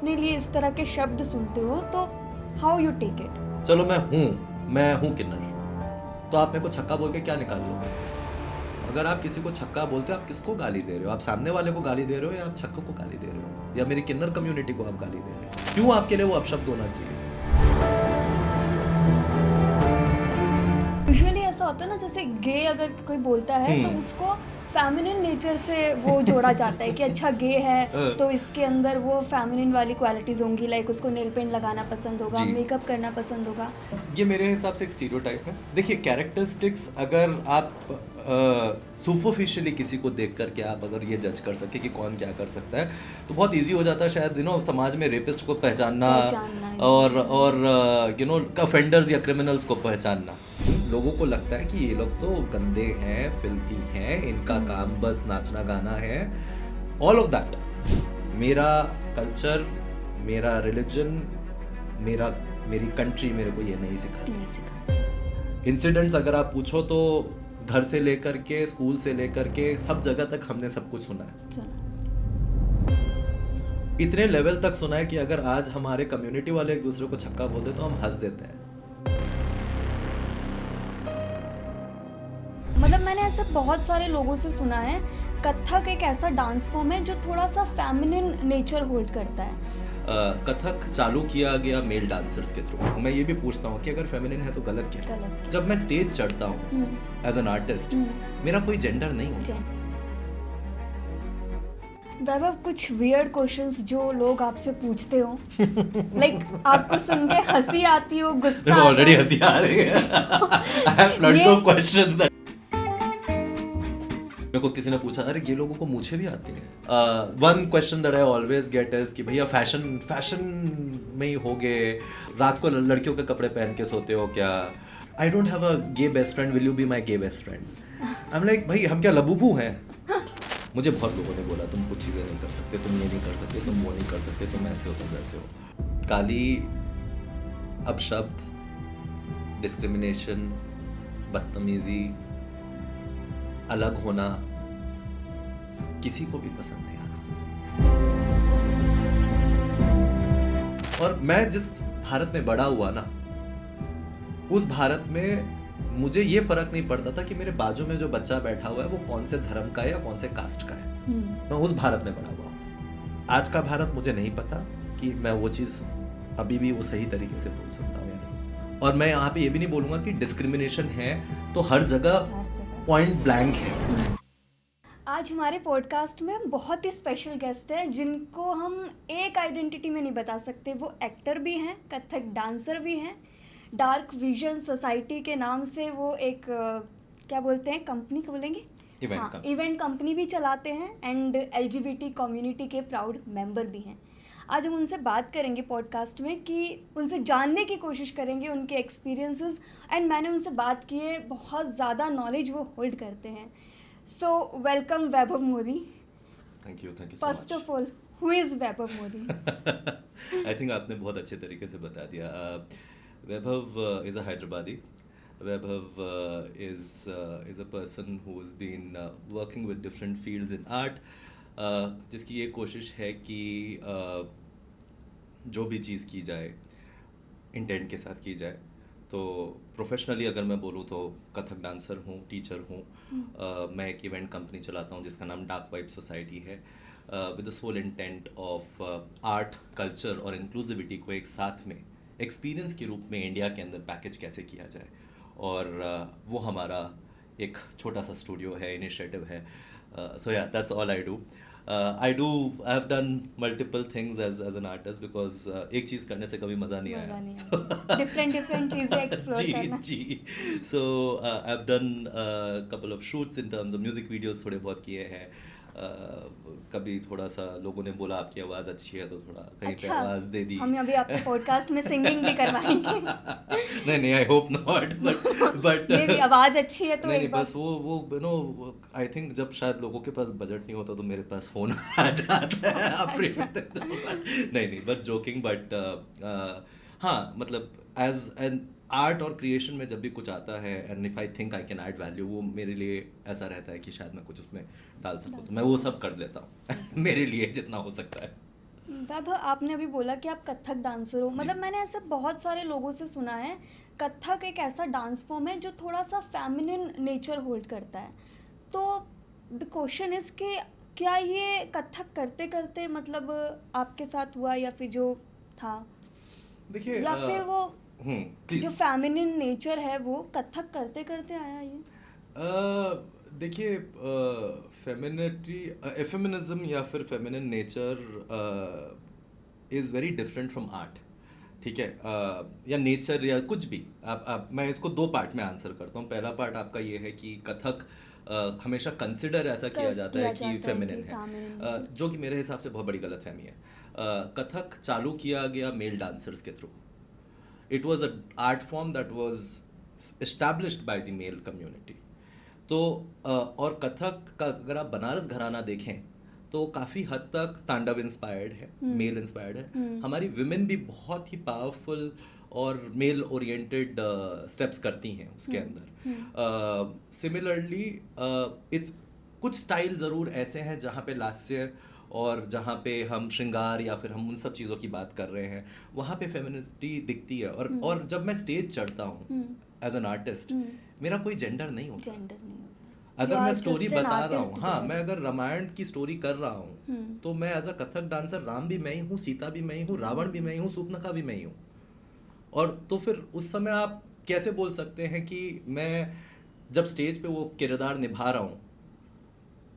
अपने लिए इस तरह के शब्द सुनते हो तो हाउ यू टेक इट? चलो मैं हूँ किन्नर, तो आप मेरे को छक्का बोल के क्या निकाल लोगे? अगर आप किसी को छक्का बोलते हो, आप किसको गाली दे रहे हो? आप सामने वाले को गाली दे रहे हो या आप छक्के को गाली दे रहे हो, या मेरी किन्नर कम्युनिटी को आप गाली दे रहे हो? क्यों आपके लिए वो अपशब्द होना चाहिए? यूजुअली ऐसा होता है ना, जैसे गे अगर कोई बोलता है तो उसको फेमिनिन नेचर से वो जोड़ा जाता है कि अच्छा गे है तो इसके अंदर वो फेमिनिन वाली क्वालिटीज होंगी, लाइक उसको नेल पेंट लगाना पसंद होगा, जी। मेकअप करना पसंद होगा। ये मेरे हिसाब से एक स्टीरियोटाइप है। देखिए, कैरेक्टरिस्टिक्स अगर आप सुपरफिशियली किसी को देख करके आप अगर ये जज कर सके कि कौन क्या कर सकता है, तो बहुत इजी हो जाता है शायद समाज में रेपिस्ट को पहचानना और ऑफेंडर्स या क्रिमिनल्स को पहचानना। लोगों को लगता है कि ये लोग तो गंदे हैं, फिल्थी हैं, इनका काम बस नाचना गाना है, ऑल ऑफ दैट। मेरा कल्चर, मेरा रिलीजन, मेरी कंट्री मेरे को ये नहीं सिखाती। इंसिडेंट्स अगर आप पूछो तो घर से लेकर के, स्कूल से लेकर के, सब जगह तक हमने सब कुछ सुना है। इतने लेवल तक सुना है कि अगर आज हमारे कम्युनिटी वाले एक दूसरे को छक्का बोलते तो हम हंस देते हैं। मतलब मैंने ऐसे बहुत सारे लोगों से सुना है, कथक एक ऐसा डांस फॉर्म है जो थोड़ा सा फेमिनिन नेचर होल्ड करता है। कथक चालू किया गया मेल डांसर्स के थ्रू। मैं ये भी पूछता हूँ कि अगर फेमिनिन है तो गलत क्या है? जब मैं स्टेज चढ़ता हूँ एज एन आर्टिस्ट, मेरा कोई जेंडर नहीं होता। वैभव, कुछ वियर्ड क्वेश्चंस जो लोग आपसे पूछते हो, लाइक आपको सुन के हंसी आती हो, गुस्सा ऑलरेडी हंसी आ रही है। I have floods of questions. मेरे को किसी ने पूछा, अरे ये लोगों को मूछें भी आती हैं? One question that I always get is कि भैया फैशन में ही हो गए, रात को लड़कियों के कपड़े पहन के सोते हो क्या? I don't have a gay best friend, will you be my gay best friend? I am like, भाई हम क्या लबूबू हैं? मुझे बहुत लोगों ने बोला तुम कुछ चीज़ें नहीं कर सकते, तुम ये नहीं कर सकते, तुम वो नहीं कर सकते, तुम ऐसे हो, तुम वैसे हो। गाली, अपशब्द, डिस्क्रिमिनेशन, बदतमीजी, अलग होना किसी को भी पसंद नहीं आता। और मैं जिस भारत में बड़ा हुआ ना, उस भारत में मुझे ये फर्क नहीं पड़ता था कि मेरे बाजू में जो बच्चा बैठा हुआ है वो कौन से धर्म का है या कौन से कास्ट का है। मैं उस भारत में बड़ा हुआ हूँ। आज का भारत मुझे नहीं पता कि मैं वो चीज़ अभी भी वो सही तरीके से बोल सकता हूँ या नहीं। और मैं यहाँ पे ये भी नहीं बोलूँगा कि डिस्क्रिमिनेशन है तो हर जगह पॉइंट ब्लैंक है। आज हमारे पॉडकास्ट में बहुत ही स्पेशल गेस्ट है जिनको हम एक आइडेंटिटी में नहीं बता सकते। वो एक्टर भी हैं, कथक डांसर भी हैं, डार्क विजन सोसाइटी के नाम से वो एक क्या बोलते हैं, कंपनी को बोलेंगे, इवेंट कंपनी भी चलाते हैं, एंड LGBT कम्युनिटी के प्राउड मेंबर भी हैं। आज हम उनसे बात करेंगे पॉडकास्ट में, कि उनसे जानने की कोशिश करेंगे उनके एक्सपीरियंसेस, एंड मैंने उनसे बात की है, बहुत ज़्यादा नॉलेज वो होल्ड करते हैं। So welcome Vaibhav Modi. Thank you first of all, who is Vaibhav Modi? I think आपने बहुत अच्छे तरीके से बता दिया। Vaibhav is a Hyderabadi. Vaibhav is a person who's been working with different fields in art, जिसकी ये कोशिश है कि जो भी चीज़ की जाए इंटेंट के साथ की जाए। तो प्रोफेशनली अगर मैं बोलूँ तो कथक डांसर हूँ, टीचर हूँ। मैं एक इवेंट कंपनी चलाता हूँ जिसका नाम डार्क वाइब सोसाइटी है, with the sole intent of art, culture और इंक्लूसिविटी को एक साथ में एक्सपीरियंस के रूप में इंडिया के अंदर पैकेज कैसे किया जाए। और वो हमारा एक छोटा सा स्टूडियो है, इनिशिएटिव है। So yeah, that's all I do. I have done multiple things as an artist, because एक चीज़ करने से कभी मज़ा नहीं आया। डिफरेंट चीज़ें एक्सप्लोर करना। जी। So I have done couple of shoots in terms of music videos, थोड़े बहुत किए हैं। कभी थोड़ा सा लोगों ने बोला आपकी आवाज़ अच्छी है तो थोड़ा कहीं पे आवाज़ दे दी। हम अभी आपके पॉडकास्ट में सिंगिंग भी करवाएंगे। नहीं, आई होप नॉट, बट मेरी आवाज़ अच्छी है तो नहीं, बस वो आई थिंक जब शायद लोगों के पास बजट नहीं होता तो मेरे पास फ़ोन आ जाता है। आप नहीं, बट जोकिंग, बट हाँ, मतलब एज एन आर्ट और क्रिएशन में जब भी कुछ आता है, and if I think I can add value, वो मेरे लिए ऐसा रहता है कि शायद मैं कुछ उसमें डाल सकूँ, तो मैं वो सब कर लेता हूँ। मेरे लिए जितना हो सकता है। वैभव, आपने अभी बोला कि आप कथक डांसर हो, मतलब मैंने ऐसे बहुत सारे लोगों से सुना है कथक एक ऐसा डांस फॉर्म है जो थोड़ा सा फेमिनिन नेचर होल्ड करता है। तो द क्वेश्चन इज कि क्या ये कथक करते करते मतलब आपके साथ हुआ, या फिर जो था, देखिए या फिर वो जो प्लीज फेमिनिन नेचर है वो कथक करते करते आया ये? देखिए फेमिनिटी फेमिनिज्म या फिर feminine nature is very different from art, ठीक है। या नेचर या कुछ भी आप मैं इसको दो पार्ट में आंसर करता हूँ। पहला पार्ट आपका ये है कि कथक हमेशा कंसिडर ऐसा किया जाता है कि फेमिनिन है, जो कि मेरे हिसाब से बहुत बड़ी गलतफहमी है। कथक चालू किया गया मेल डांसर्स के through. It was a art form that was established by the male community. तो और कथक का अगर आप बनारस घराना देखें तो काफ़ी हद तक तांडव इंस्पायर्ड है, मेल इंस्पायर्ड है। हमारी विमेन भी बहुत ही पावरफुल और मेल ओरिएंटेड स्टेप्स करती हैं उसके अंदर। सिमिलरली इट्स कुछ स्टाइल ज़रूर ऐसे हैं जहाँ पे लास्य और जहाँ पे हम श्रृंगार या फिर हम उन सब चीज़ों की बात कर रहे हैं, वहाँ पे फेमिनिटी दिखती है। और जब मैं स्टेज चढ़ता हूँ एज एन आर्टिस्ट, मेरा कोई जेंडर नहीं होता। जेंडर नहीं होता। अगर You मैं are स्टोरी just an बता रहा artist हूँ, हाँ, there. मैं अगर रामायण की स्टोरी कर रहा हूँ तो मैं as a Kathak dancer Ram भी मैं ही हूँ, सीता भी मैं ही हूँ, रावण भी मैं ही हूँ, सूर्पनखा भी मैं ही हूँ। और तो फिर उस समय आप कैसे बोल सकते हैं कि मैं जब स्टेज पे वो किरदार निभा रहा हूँ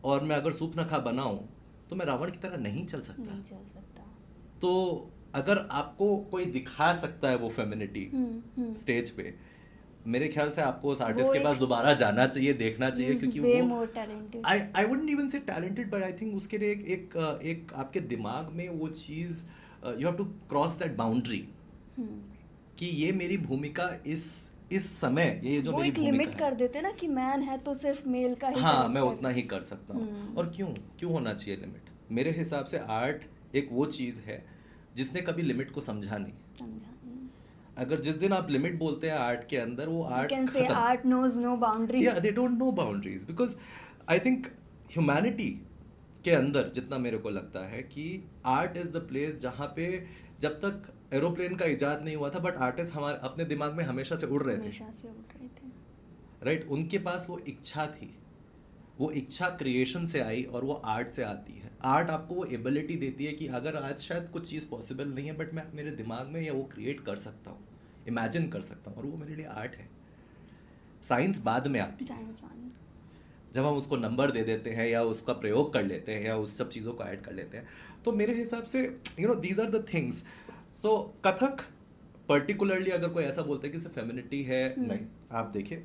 और मैं अगर सूर्पनखा बना हूँ तो मैं रावण की तरह नहीं चल सकता। नहीं चल सकता। तो अगर आपको कोई दिखा सकता है वो फेमिनिटी स्टेज पे, मेरे ख्याल से आपको उस आर्टिस्ट के पास दोबारा जाना चाहिए, देखना चाहिए, क्योंकि वो I wouldn't even say talented, but I think उसके लिए एक आपके दिमाग में वो चीज़, you have to cross that boundary कि ये मेरी भूमिका इस समय, ये जो वो मेरी एक भूमिका लिमिट कर देते ना कि मैन है तो सिर्फ मेल का ही हाँ, character। मैं उतना ही कर सकता हूँ। और क्यों होना चाहिए लिमिट? मेरे हिसाब से आर्ट एक वो चीज़ है जिसने कभी लिमिट को समझा नहीं। समझा नहीं। अगर जिस दिन आप लिमिट बोलते हैं आर्ट के अंदर, वो You art can say art knows no boundary। Yeah, they don't know boundaries because I think humanity के अंदर जितना मेरे को लगता है कि आर्ट इज द प्लेस जहाँ पे जब तक एरोप्लेन का इजाद नहीं हुआ था, बट आर्टिस्ट हमारे अपने दिमाग में हमेशा से उड़ रहे थे, हमेशा से उड़ रहे थे। राइट। उनके पास वो इच्छा थी, वो इच्छा क्रिएशन से आई और वो आर्ट से आती है। आर्ट आपको वो एबिलिटी देती है कि अगर आज शायद कुछ चीज़ पॉसिबल नहीं है, बट मैं मेरे दिमाग में या वो क्रिएट कर सकता हूँ, इमेजिन कर सकता हूँ, और वो मेरे लिए आर्ट है। साइंस बाद में आती है, जब हम उसको नंबर दे देते हैं या उसका प्रयोग कर लेते हैं या उस सब चीज़ों को ऐड कर लेते हैं। तो मेरे हिसाब से these are the things. So Kathak particularly अगर कोई ऐसा बोलता है कि सिर्फ फेमिनिटी है, नहीं। आप देखिए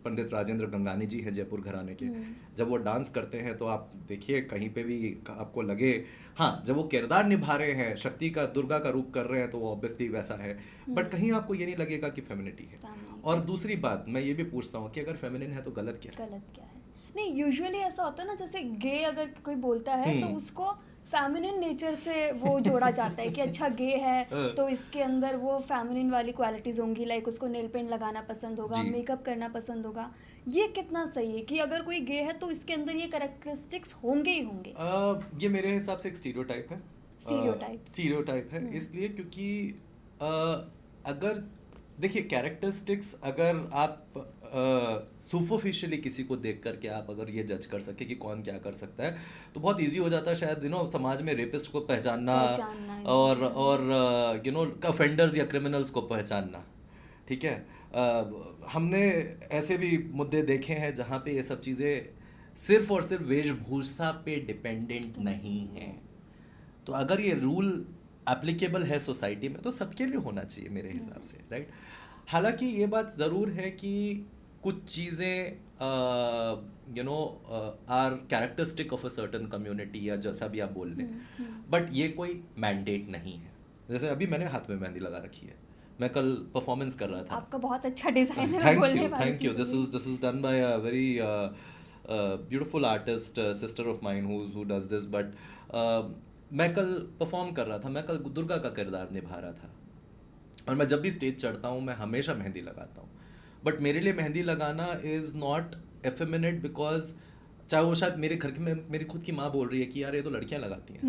पंडित राजेंद्र गंगानी जी हैं जयपुर घराने के, जब वो डांस करते हैं तो आप देखिए कहीं पे भी आपको लगे, हाँ, जब वो किरदार निभा रहे हैं, शक्ति का, दुर्गा का रूप कर रहे हैं, तो वो ऑब्वियसली वैसा है, बट कहीं आपको ये नहीं लगेगा कि फेमिनिटी है। और दूसरी बात मैं ये भी पूछता हूँ कि अगर फेमिनिन है तो गलत क्या है? गलत क्या है? नहीं, यूजुअली ऐसा होता है ना, जैसे गे अगर कोई बोलता है तो उसको फेमिनिन नेचर से वो जोड़ा जाता है कि अच्छा गे है तो इसके अंदर वो फेमिनिन वाली क्वालिटीज होंगी, लाइक उसको नेल पेंट लगाना पसंद होगा, मेकअप करना पसंद होगा। ये कितना सही है कि अगर कोई गे है तो इसके अंदर ये कैरेक्टरिस्टिक्स होंगे ही होंगे? ये मेरे हिसाब से एक स्टीरियोटाइप है। स्टीरियोटाइप है इसलिए क्योंकि अगर देखिए कैरेक्टरिस्टिक्स, अगर आप सुपरफिशियली किसी को देख करके आप अगर ये जज कर सके कि कौन क्या कर सकता है, तो बहुत इजी हो जाता है शायद समाज में रेपिस्ट को पहचानना और ऑफेंडर्स या क्रिमिनल्स को पहचानना, ठीक है। हमने ऐसे भी मुद्दे देखे हैं जहाँ पे ये सब चीज़ें सिर्फ और सिर्फ वेशभूषा पे डिपेंडेंट नहीं है। तो अगर ये रूल एप्लीकेबल है सोसाइटी में तो सबके लिए होना चाहिए मेरे हिसाब से, राइट। हालांकि ये बात ज़रूर है कि कुछ चीज़ें are characteristic of a certain community या जैसा भी आप बोल लें, बट ये कोई मैंडेट नहीं है। जैसे अभी मैंने हाथ में मेहंदी लगा रखी है, मैं कल परफॉर्मेंस कर रहा था। आपका बहुत अच्छा डिज़ाइन है। Thank you. This is done by a very beautiful artist, sister of mine who does this. But मैं कल परफॉर्म कर रहा था, मैं कल दुर्गा का किरदार निभा रहा था, और मैं जब भी स्टेज चढ़ता हूँ मैं हमेशा मेहंदी लगाता हूँ। बट मेरे लिए मेहंदी लगाना इज़ नॉट एफेमिनेट, बिकॉज चाहे वो शायद मेरे घर की, मेरी खुद की माँ बोल रही है कि यार ये तो लड़कियाँ लगाती हैं,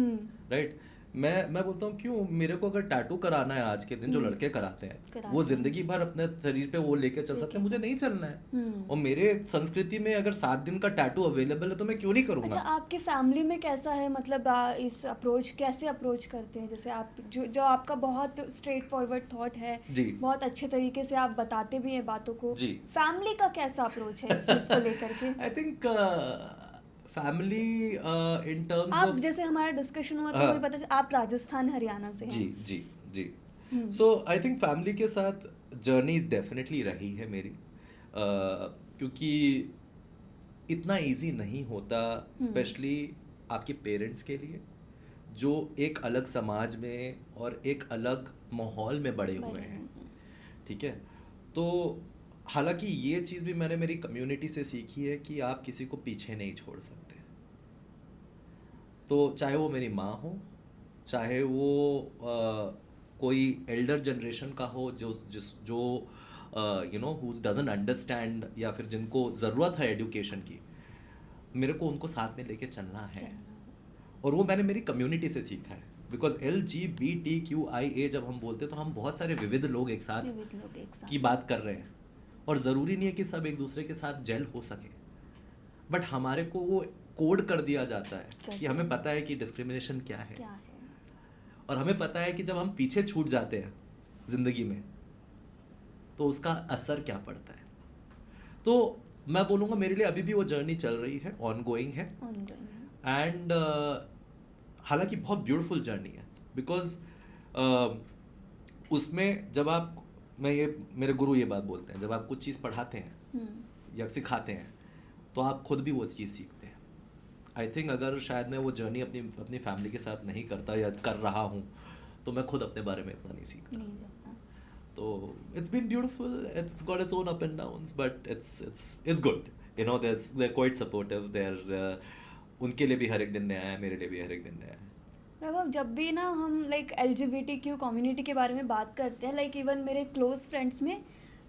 राइट। मैं बोलता हूँ क्यों, मेरे को अगर टैटू कराना है आज के दिन, जो लड़के कराते हैं कराते वो जिंदगी भर अपने शरीर पे वो लेके चल सकते हैं, मुझे नहीं चलना है। और मेरे संस्कृति में अगर 7 दिन का टैटू अवेलेबल है तो मैं क्यों नहीं अच्छा, करूंगा। आपकी फैमिली में कैसा है, मतलब इस अप्रोच कैसे अप्रोच करते हैं? जैसे आप जो आपका बहुत स्ट्रेट फॉरवर्ड थॉट है, जी बहुत अच्छे तरीके से आप बताते भी हैं बातों को, जी। फैमिली का कैसा अप्रोच है इस चीज़ को लेकर के? I think family in terms आप ऑफ, जैसे हमारा डिस्कशन हुआ तो हाँ। मुझे पता चला आप राजस्थान हरियाणा से जी हैं। जी जी। सो आई थिंक फैमिली के साथ जर्नी डेफिनेटली रही है मेरी, क्योंकि इतना इजी नहीं होता, स्पेशली आपके पेरेंट्स के लिए जो एक अलग समाज में और एक अलग माहौल में बड़े हुए हैं, ठीक है। तो हालांकि ये चीज़ भी मैंने मेरी कम्युनिटी से सीखी है कि आप किसी को पीछे नहीं छोड़ सकते। तो चाहे वो मेरी माँ हो, चाहे वो कोई एल्डर जनरेशन का हो जो you know who doesn't understand, या फिर जिनको ज़रूरत है एजुकेशन की, मेरे को उनको साथ में लेके चलना है। और वो मैंने मेरी कम्युनिटी से सीखा है, बिकॉज LGBTQIA जब हम बोलते हैं तो हम बहुत सारे विविध लोग एक साथ की बात कर रहे हैं, और ज़रूरी नहीं है कि सब एक दूसरे के साथ जेल हो सके, बट हमारे को वो कोड कर दिया जाता है कि हमें पता है कि डिस्क्रिमिनेशन क्या है, और हमें पता है कि जब हम पीछे छूट जाते हैं ज़िंदगी में तो उसका असर क्या पड़ता है। तो मैं बोलूँगा मेरे लिए अभी भी वो जर्नी चल रही है, ऑनगोइंग है, एंड हालांकि बहुत ब्यूटीफुल जर्नी है, बिकॉज उसमें जब आप, मेरे गुरु ये बात बोलते हैं, जब आप कुछ चीज़ पढ़ाते हैं या सिखाते हैं तो आप खुद भी वो चीज़ सीखते हैं। आई थिंक अगर शायद मैं वो जर्नी अपनी फैमिली के साथ नहीं करता या कर रहा हूँ तो मैं खुद अपने बारे में इतना नहीं सीखता। तो it's been beautiful, it's got its own up and downs, but it's good, you know, they're quite supportive, they're उनके लिए भी हर एक दिन नया है, मेरे लिए भी हर एक दिन नया है। मतलब जब भी ना हम लाइक LGBTQ कम्युनिटी के बारे में बात करते हैं, लाइक इवन मेरे क्लोज फ्रेंड्स में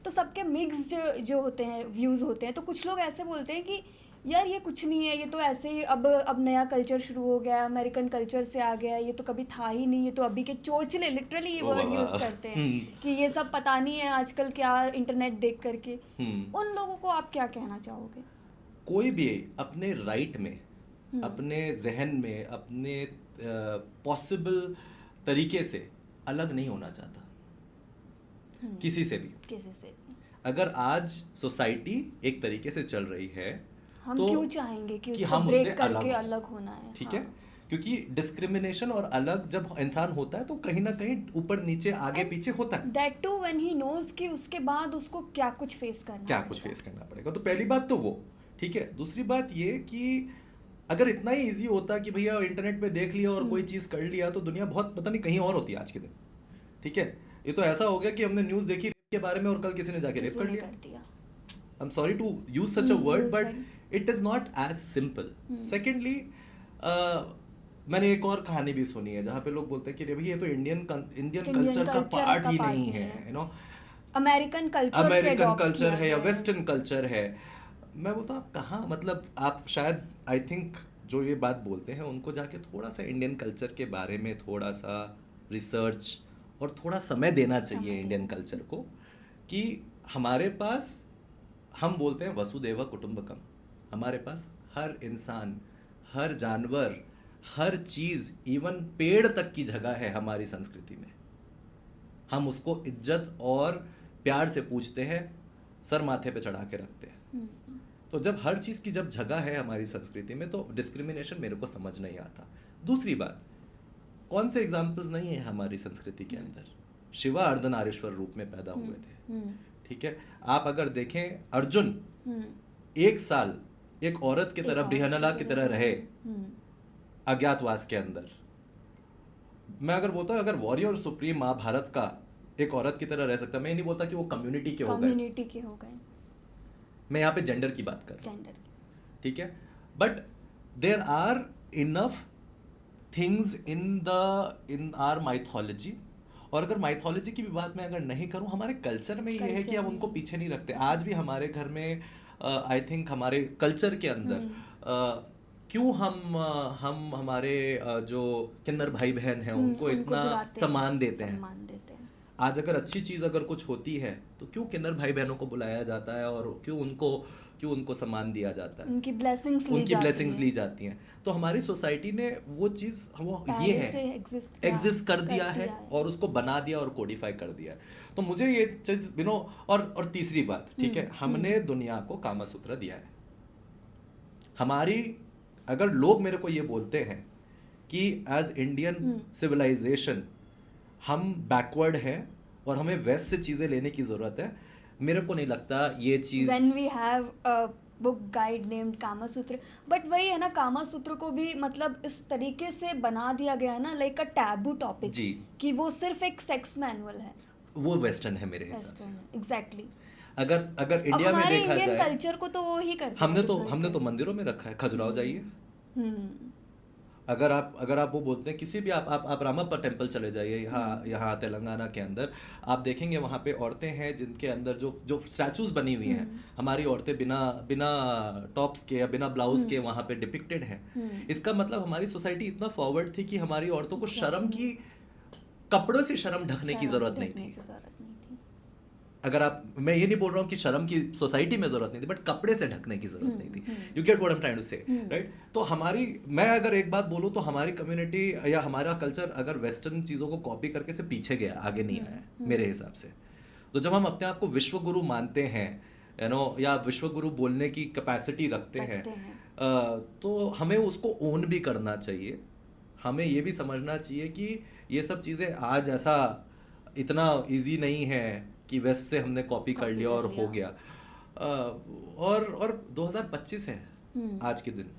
तो सबके मिक्स्ड जो होते हैं व्यूज़ होते हैं। तो कुछ लोग ऐसे बोलते हैं कि यार ये कुछ नहीं है, ये तो ऐसे ही अब नया कल्चर शुरू हो गया, अमेरिकन कल्चर से आ गया, ये तो कभी था ही नहीं, ये तो अभी के चोचले, लिटरली ये वर्ड यूज़ करते हैं कि ये सब पता नहीं है आजकल क्या इंटरनेट देख करके। उन लोगों को आप क्या कहना चाहोगे? कोई भी अपने राइट में, अपने जहन में, अपने पॉसिबल तरीके से अलग नहीं होना चाहता किसी से भी। अगर आज सोसाइटी एक तरीके से चल रही है हम तो क्यों चाहेंगे कि उसको हम ब्रेक उससे करके अलग होना है? ठीक है, क्योंकि डिस्क्रिमिनेशन और अलग जब इंसान होता है तो कहीं ना कहीं ऊपर नीचे आगे पीछे होता है। That too when he knows कि उसके बाद उसको क्या कुछ फेस करना पड़ेगा। तो पहली बात तो वो ठीक है। दूसरी बात ये कि अगर इतना ही इजी होता कि भैया इंटरनेट पे देख लिया और कोई चीज़ कर लिया तो दुनिया बहुत पता नहीं कहीं और होती है आज के दिन। ठीक है, ये तो ऐसा हो गया कि हमने न्यूज़ देखी रेप के बारे में और कल किसी ने जाके रेप कर लिया। I am sorry to use such a word but it is not as simple. Secondly मैंने एक और कहानी भी सुनी है जहाँ पे लोग बोलते हैं कि भैया ये तो इंडियन कल्चर का पार्ट ही नहीं है, यू नो, अमेरिकन कल्चर है या वेस्टर्न कल्चर है। मैं बोलता हूँ आप कहाँ, मतलब आप शायद आई थिंक जो ये बात बोलते हैं उनको जाके थोड़ा सा इंडियन कल्चर के बारे में थोड़ा सा रिसर्च और थोड़ा समय देना चाहिए इंडियन कल्चर को, कि हमारे पास, हम बोलते हैं वसुदेव कुटुंबकम, हमारे पास हर इंसान, हर जानवर, हर चीज़, इवन पेड़ तक की जगह है हमारी संस्कृति में। हम उसको इज्जत और प्यार से पूछते हैं, सर माथे पे चढ़ा के रखते हैं। तो जब हर चीज़ की जब जगह है हमारी संस्कृति में तो डिस्क्रिमिनेशन मेरे को समझ नहीं आता। दूसरी बात, कौन से एग्जाम्पल्स नहीं है हमारी संस्कृति के अंदर? शिवा अर्धनारीश्वर रूप में पैदा हुए थे, ठीक है। आप अगर देखें अर्जुन 1 साल एक औरत की तरह बृहनला की तरह रहे अज्ञातवास के अंदर। मैं अगर बोलता हूँ अगर वॉरियर सुप्रीम महाभारत का एक औरत की तरह रह सकता, मैं नहीं बोलता कि वो कम्युनिटी के हो गए। मैं यहाँ पे जेंडर की बात कर रहा हूँ, ठीक है। But there are enough things in our mythology, और अगर माइथोलॉजी की भी बात मैं अगर नहीं करूँ, हमारे कल्चर में ये है कि हम उनको पीछे नहीं रखते। आज भी हमारे घर में आई थिंक हमारे कल्चर के अंदर क्यों हम हमारे जो किन्नर भाई बहन हैं उनको इतना बुलाते हैं, सम्मान देते हैं। सम्मान देते हैं। आज अगर अच्छी चीज़ अगर कुछ होती है तो क्यों किन्नर भाई बहनों को बुलाया जाता है और क्यों उनको सम्मान दिया जाता है, उनकी ब्लेसिंग्स ली उनकी जाती ब्लेसिंग्स हैं। ली जाती हैं। तो हमारी सोसाइटी ने वो चीज़ वो ये पहले से है एग्जिस्ट कर दिया है और उसको बना दिया और कोडिफाई कर दिया है। तो मुझे ये चीज़ और तीसरी बात, ठीक है, हमने दुनिया को कामा सूत्र दिया है। हमारी अगर लोग मेरे को ये बोलते हैं कि एज इंडियन सिविलाइजेशन हम बैकवर्ड हैं और हमें वेस्ट से चीज़ें लेने की ज़रूरत है, मेरे को नहीं लगता ये चीज़। When we have a book guide named Kama Sutra, but वही है ना, कामा सूत्र को भी मतलब इस तरीके से बना दिया गया है ना, लाइक अ टैबू टॉपिक, जी, कि वो सिर्फ एक सेक्स मैनुअल है। वो वेस्टर्न है मेरे हिसाब से। एग्जैक्टली। अगर अब इंडिया में हमारे देखा इंडियन जाए, कल्चर को तो वो ही करते हैं, हमने तो मंदिरों में रखा है। खजुराहो जाइए, हम्म अगर आप वो बोलते हैं किसी भी आप रामप्पा टेम्पल चले जाइए, यहाँ तेलंगाना के अंदर आप देखेंगे वहाँ पे औरतें हैं जिनके अंदर जो स्टैचूज बनी हुई हैं, हमारी औरतें बिना बिना टॉप्स के या बिना ब्लाउज के वहाँ पे डिपिक्टेड हैं। इसका मतलब हमारी सोसाइटी इतना फॉरवर्ड थी कि हमारी औरतों को शर्म की, कपड़ों से शर्म ढकने की जरूरत नहीं थी। अगर मैं ये नहीं बोल रहा हूँ कि शर्म की सोसाइटी में जरूरत नहीं थी, बट कपड़े से ढकने की जरूरत नहीं थी। You get what I am trying to say, right? तो मैं अगर एक बात बोलूँ तो हमारी कम्युनिटी या हमारा कल्चर अगर वेस्टर्न चीज़ों को कॉपी करके से पीछे गया, आगे नहीं आया मेरे हिसाब से। तो जब हम अपने आप को विश्व गुरु मानते हैं, या विश्व गुरु बोलने की कैपेसिटी रखते हैं, तो हमें उसको ओन भी करना चाहिए। हमें ये भी समझना चाहिए कि ये सब चीज़ें आज ऐसा इतना ईजी नहीं है कि वेस्ट से हमने कॉपी कर लिया और हो गया। और 2025 है आज के दिन,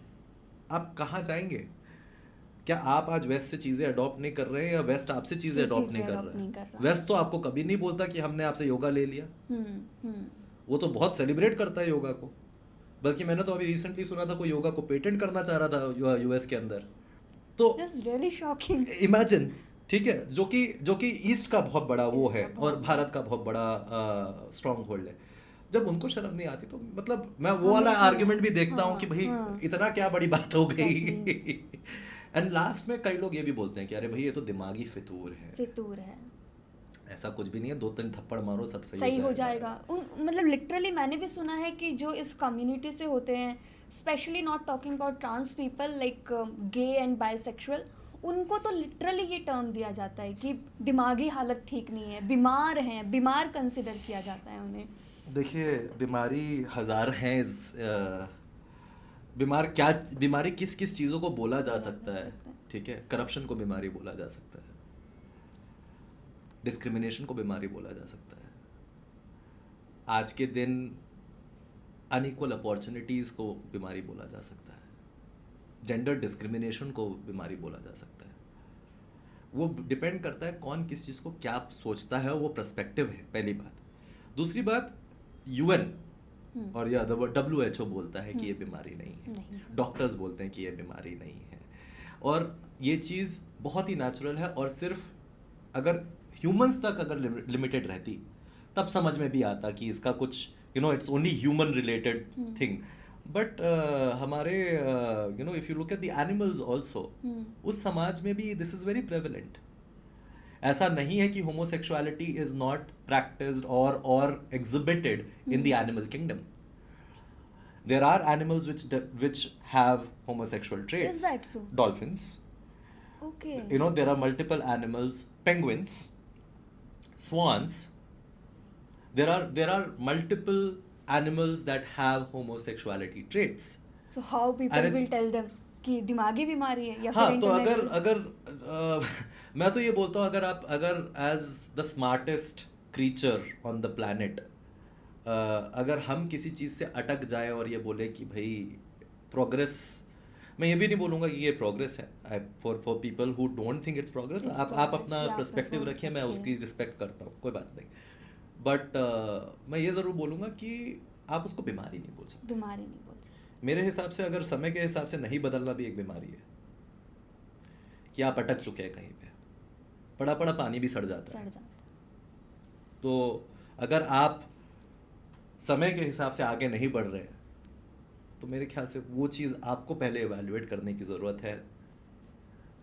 आप कहाँ जाएंगे? क्या आप आज वेस्ट से चीज़ें अडॉप्ट नहीं कर रहे हैं या वेस्ट आपसे चीज़ें अडॉप्ट नहीं कर रहा है? वेस्ट तो आपको कभी नहीं बोलता कि हमने आपसे योगा ले लिया। वो तो बहुत सेलिब्रेट करता है योगा को, बल्कि मैंने तो अभी रिसेंटली सुना था कोई योगा को पेटेंट करना चाह रहा था यूएस के अंदर। तो रियली शॉकिंग, इमेजिन, ठीक है, जो कि ईस्ट का बहुत बड़ा वो है और भारत का बहुत बड़ा स्ट्रॉन्ग होल्ड है। जब उनको शर्म नहीं आती तो मतलब मैं वो वाला आर्ग्यूमेंट भी देखता हूँ कि भाई इतना क्या बड़ी बात हो गई। एंड लास्ट में कई लोग ये भी बोलते हैं कि अरे भाई ये तो दिमागी फितूर है। ऐसा कुछ भी नहीं है, 2-3 थप्पड़ मारो सब सही हो जाएगा। मतलब लिटरली मैंने भी सुना है कि जो इस कम्युनिटी से होते हैं, specially not talking about trans people, like gay and bisexual, उनको तो लिटरली ये टर्म दिया जाता है कि दिमागी हालत ठीक नहीं है, बीमार हैं, बीमार कंसिडर किया जाता है उन्हें। देखिए, बीमारी हजार हैं। बीमारी किस किस चीज़ों को बोला जा सकता है, ठीक है? करप्शन को बीमारी बोला जा सकता है, डिस्क्रिमिनेशन को बीमारी बोला जा सकता है, आज के दिन अनइक्वल अपॉर्चुनिटीज़ को बीमारी बोला जा सकता है, जेंडर डिस्क्रिमिनेशन को बीमारी बोला जा सकता है। वो डिपेंड करता है कौन किस चीज़ को क्या सोचता है, वो पर्सपेक्टिव है, पहली बात। दूसरी बात, यूएन और या WHO बोलता है कि ये बीमारी नहीं है, डॉक्टर्स बोलते हैं कि ये बीमारी नहीं है, और ये चीज़ बहुत ही नेचुरल है। और सिर्फ अगर ह्यूमंस तक अगर लिमिटेड रहती तब समझ में भी आता कि इसका कुछ it's only human related thing. But हमारे if you look at the animals also, उस समाज में भी दिस इज़ वेरी प्रेवलेंट। ऐसा नहीं है कि होमोसेक्सुअलिटी इज नॉट प्रैक्टिस्ड और exhibited in the animal kingdom. There are animals which have homosexual traits. Is that so? Dolphins. Okay. There are multiple animals, penguins, swans. There are multiple animals that have homosexuality traits. So how people will tell them कि दिमागी बीमारी है या हाँ, फिर तो अगर मैं तो ये बोलता हूँ, अगर as the smartest creature on the planet, अगर हम किसी चीज़ से अटक जाए और ये बोले कि भाई प्रोग्रेस, मैं ये भी नहीं बोलूँगा कि ये प्रोग्रेस है, for people who don't think it's progress, आप अपना पर्सपेक्टिव रखिए, मैं उसकी रिस्पेक्ट करता हूँ, कोई बात नहीं। बट मैं ये ज़रूर बोलूँगा कि आप उसको बीमारी नहीं बोल सकते। मेरे हिसाब से अगर समय के हिसाब से नहीं बदलना भी एक बीमारी है, कि आप अटक चुके हैं कहीं पे, पड़ा पानी भी सड़ जाता है। तो अगर आप समय के हिसाब से आगे नहीं बढ़ रहे हैं तो मेरे ख्याल से वो चीज़ आपको पहले इवैल्यूएट करने की ज़रूरत है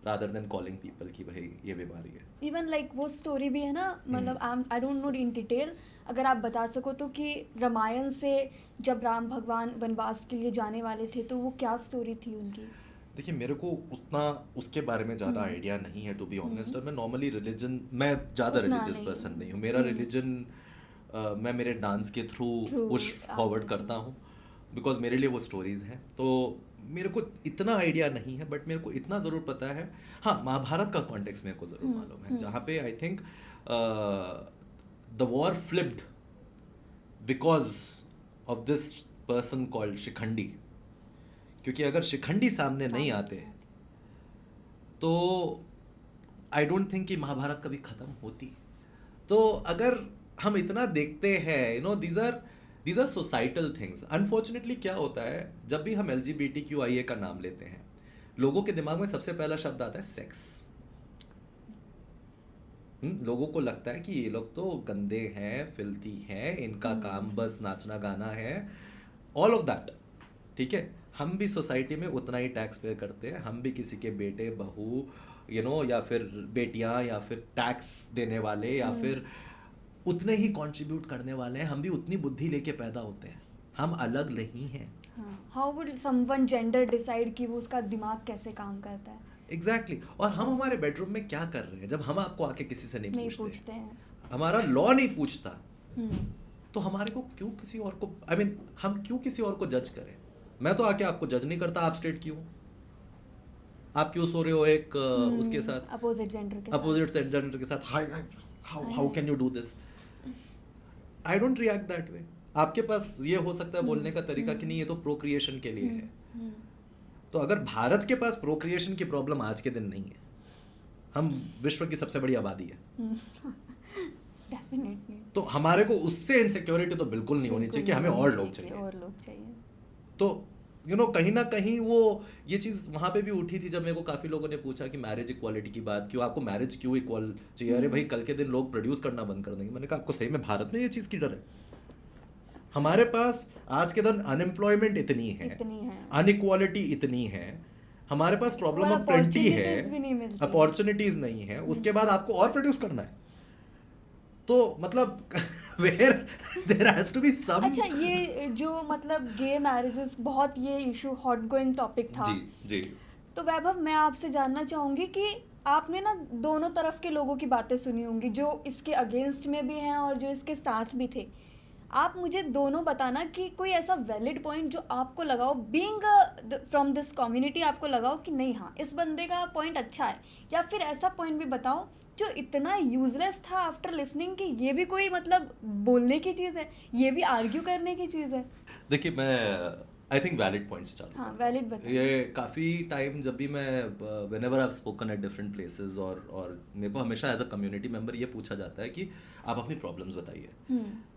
रादर देन कॉलिंग पीपल कि भाई ये बीमारी है। इवन लाइक वो स्टोरी भी है ना, मतलब आई डोंट नो इन डिटेल, अगर आप बता सको तो, कि रामायण से जब राम भगवान वनवास के लिए जाने वाले थे तो वो क्या स्टोरी थी उनकी? देखिए मेरे को उतना उसके बारे में ज़्यादा आइडिया नहीं है टू बी ऑनेस्ट, और मैं नॉर्मली रिलीजन, मैं ज़्यादा उतना रिलीजियस नहीं। पर्सन नहीं हूँ। मेरा रिलीजन मैं मेरे डांस के थ्रू Through पुश फॉरवर्ड आपने- करता हूँ, बिकॉज मेरे लिए वो स्टोरीज़ हैं। तो मेरे को इतना आइडिया नहीं है, बट मेरे को इतना ज़रूर पता है, हाँ महाभारत का कॉन्टेक्स्ट मेरे को ज़रूर मालूम है, जहाँ पे I think the war flipped because of this person called Shikhandi. क्योंकि अगर शिखंडी सामने नहीं आते तो आई डोंट थिंक कि महाभारत कभी ख़त्म होती। तो अगर हम इतना देखते हैं, you know, these are societal things. Unfortunately क्या होता है, जब भी हम LGBTQIA का नाम लेते हैं, लोगों के दिमाग में सबसे पहला शब्द आता है सेक्स। लोगों को लगता है कि ये लोग तो गंदे हैं, फिल्थी हैं, इनका काम बस नाचना गाना है, ऑल ऑफ दैट। ठीक है, हम भी सोसाइटी में उतना ही टैक्स पे करते हैं, हम भी किसी के बेटे बहू, यू नो, या फिर बेटियां, या फिर टैक्स देने वाले, या फिर उतने ही कंट्रीब्यूट करने वाले हैं, हम भी उतनी बुद्धि लेके पैदा होते हैं, हम अलग नहीं हैं। How would someone gender decide कि वो उसका दिमाग कैसे काम करता है? एग्जैक्टली और हम हमारे बेडरूम में क्या कर रहे हैं जब हम आपको आके किसी से नहीं पूछते हैं, हमारा लॉ नहीं पूछता, तो हमारे को क्यों किसी और को, आई मीन हम क्यों किसी और को जज करें? मैं तो आके आपको जज नहीं करता, आप स्ट्रेट क्यों, आप क्यों सो रहे हो एक उसके साथ, अपोजिट जेंडर के साथ, how can you do this? I don't react that way. आपके पास ये हो सकता है बोलने का तरीका कि नहीं ये तो प्रोक्रिएशन के लिए है। तो अगर भारत के पास प्रोक्रिएशन की प्रॉब्लम आज के दिन नहीं है, हम विश्व की सबसे बड़ी आबादी है, डेफिनेटली, तो हमारे को उससे इनसिक्योरिटी तो बिल्कुल नहीं होनी चाहिए कि हमें और लोग चाहिए। तो यू नो कहीं ना कहीं वो ये चीज़ वहाँ पे भी उठी थी जब मेरे को काफ़ी लोगों ने पूछा कि मैरिज इक्वालिटी की बात क्यों, आपको मैरिज क्यों इक्वल चाहिए? अरे भाई कल के दिन लोग प्रोड्यूस करना बंद कर देंगे। मैंने कहा आपको सही में भारत में ये चीज़ की डर है? हमारे पास आज के दिन अनएम्प्लॉयमेंट इतनी है, अनइक्वालिटी इतनी है, हमारे पास प्रॉब्लम ऑफ प्लेंटी है, अपॉर्चुनिटीज नहीं है, उसके बाद आपको और प्रोड्यूस करना है। तो मतलब where there has to be some। अच्छा, ये जो मतलब गे मैरिजेस बहुत ये इशू हॉट गोइंग टॉपिक था जी। तो वैभव, मैं आपसे जानना चाहूँगी कि आपने ना दोनों तरफ के लोगों की बातें सुनी होंगी, जो इसके अगेंस्ट में भी हैं और जो इसके साथ भी थे। आप मुझे दोनों बताना कि कोई ऐसा वैलिड पॉइंट जो आपको लगाओ, बीइंग फ्रॉम दिस कम्युनिटी, आपको लगाओ कि नहीं हाँ इस बंदे का पॉइंट अच्छा है, या फिर ऐसा पॉइंट भी बताओ जो इतना यूजलेस था आफ्टर लिसनिंग कि ये भी कोई मतलब बोलने की चीज़ है, ये भी आर्ग्यू करने की चीज़ है। देखिए मैं आई थिंक वैलिड पॉइंट्स चालू, हाँ वैलिड बताइए। ये काफ़ी टाइम जब भी मैं whenever I have spoken at different places और मेरे को हमेशा एज अ कम्युनिटी मेंबर ये पूछा जाता है कि आप अपनी प्रॉब्लम्स बताइए।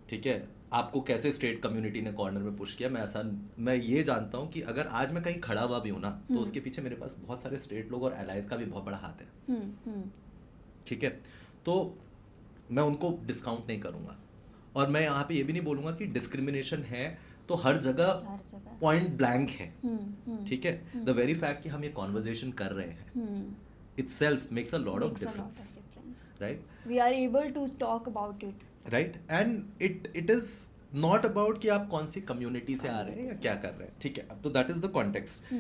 ठीक है, आपको कैसे स्ट्रेट कम्युनिटी ने कॉर्नर में पुश किया? मैं ये जानता हूँ कि अगर आज मैं कहीं खड़ा हुआ भी हूँ ना, तो उसके पीछे मेरे पास बहुत सारे स्ट्रेट लोग और एलाइज का भी बहुत बड़ा हाथ है। ठीक है, तो मैं उनको डिस्काउंट नहीं करूँगा, और मैं यहाँ पे ये भी नहीं बोलूँगा कि डिस्क्रिमिनेशन है तो हर जगह पॉइंट ब्लैंक है। ठीक है, द वेरी फैक्ट कि हम ये कॉन्वर्जेशन कर रहे हैं itself makes a lot of difference, right? We are able to talk about it, right? And it is not about कि आप कौन सी कम्युनिटी से आ रहे हैं या क्या कर रहे हैं। ठीक है, तो that is the context।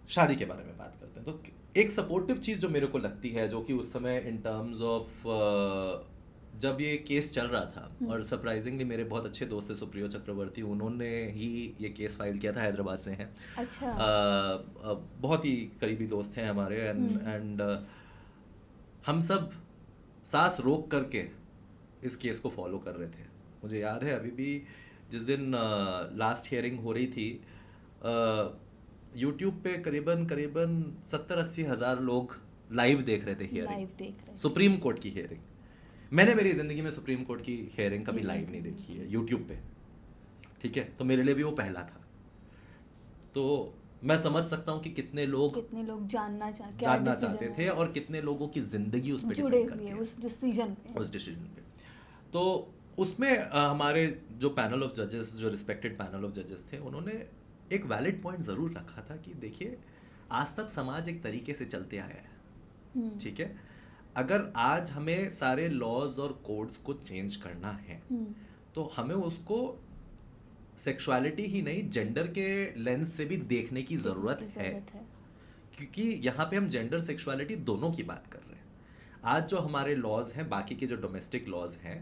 शादी के बारे में बात करते हैं, तो एक सपोर्टिव चीज़ जो मेरे को लगती है, जो कि उस समय इन टर्म्स ऑफ जब ये केस चल रहा था, और सरप्राइजिंगली मेरे बहुत अच्छे दोस्त थे सुप्रियो चक्रवर्ती, उन्होंने ही ये केस फाइल किया था, हैदराबाद से हैं। अच्छा। बहुत ही करीबी दोस्त हैं हमारे, एंड हम सब सांस रोक करके इस केस को फॉलो कर रहे थे। मुझे याद है अभी भी, जिस दिन लास्ट हियरिंग हो रही थी, यूट्यूब पे करीबन 70-80 हज़ार लोग लाइव देख रहे थे हियरिंग, सुप्रीम कोर्ट की हियरिंग। मैंने मेरी ज़िंदगी में सुप्रीम कोर्ट की हियरिंग कभी लाइव नहीं देखी है यूट्यूब पे। ठीक है, तो मेरे लिए भी वो पहला था। तो मैं समझ सकता हूँ कि कितने लोग जानना चाहते थे, और कितने लोगों की ज़िंदगी उस पर जुड़े हुए उस डिसीजन पे। तो उसमें हमारे जो पैनल ऑफ जजेस, जो रिस्पेक्टेड पैनल ऑफ जजेस थे, उन्होंने एक वैलिड पॉइंट ज़रूर रखा था कि देखिए आज तक समाज एक तरीके से चलते आया है, ठीक है। अगर आज हमें सारे लॉज और कोड्स को चेंज करना है तो हमें उसको सेक्सुअलिटी ही नहीं जेंडर के लेंस से भी देखने की ज़रूरत है, क्योंकि यहाँ पे हम जेंडर सेक्सुअलिटी दोनों की बात कर रहे हैं। आज जो हमारे लॉज हैं, बाकी के जो डोमेस्टिक लॉज हैं,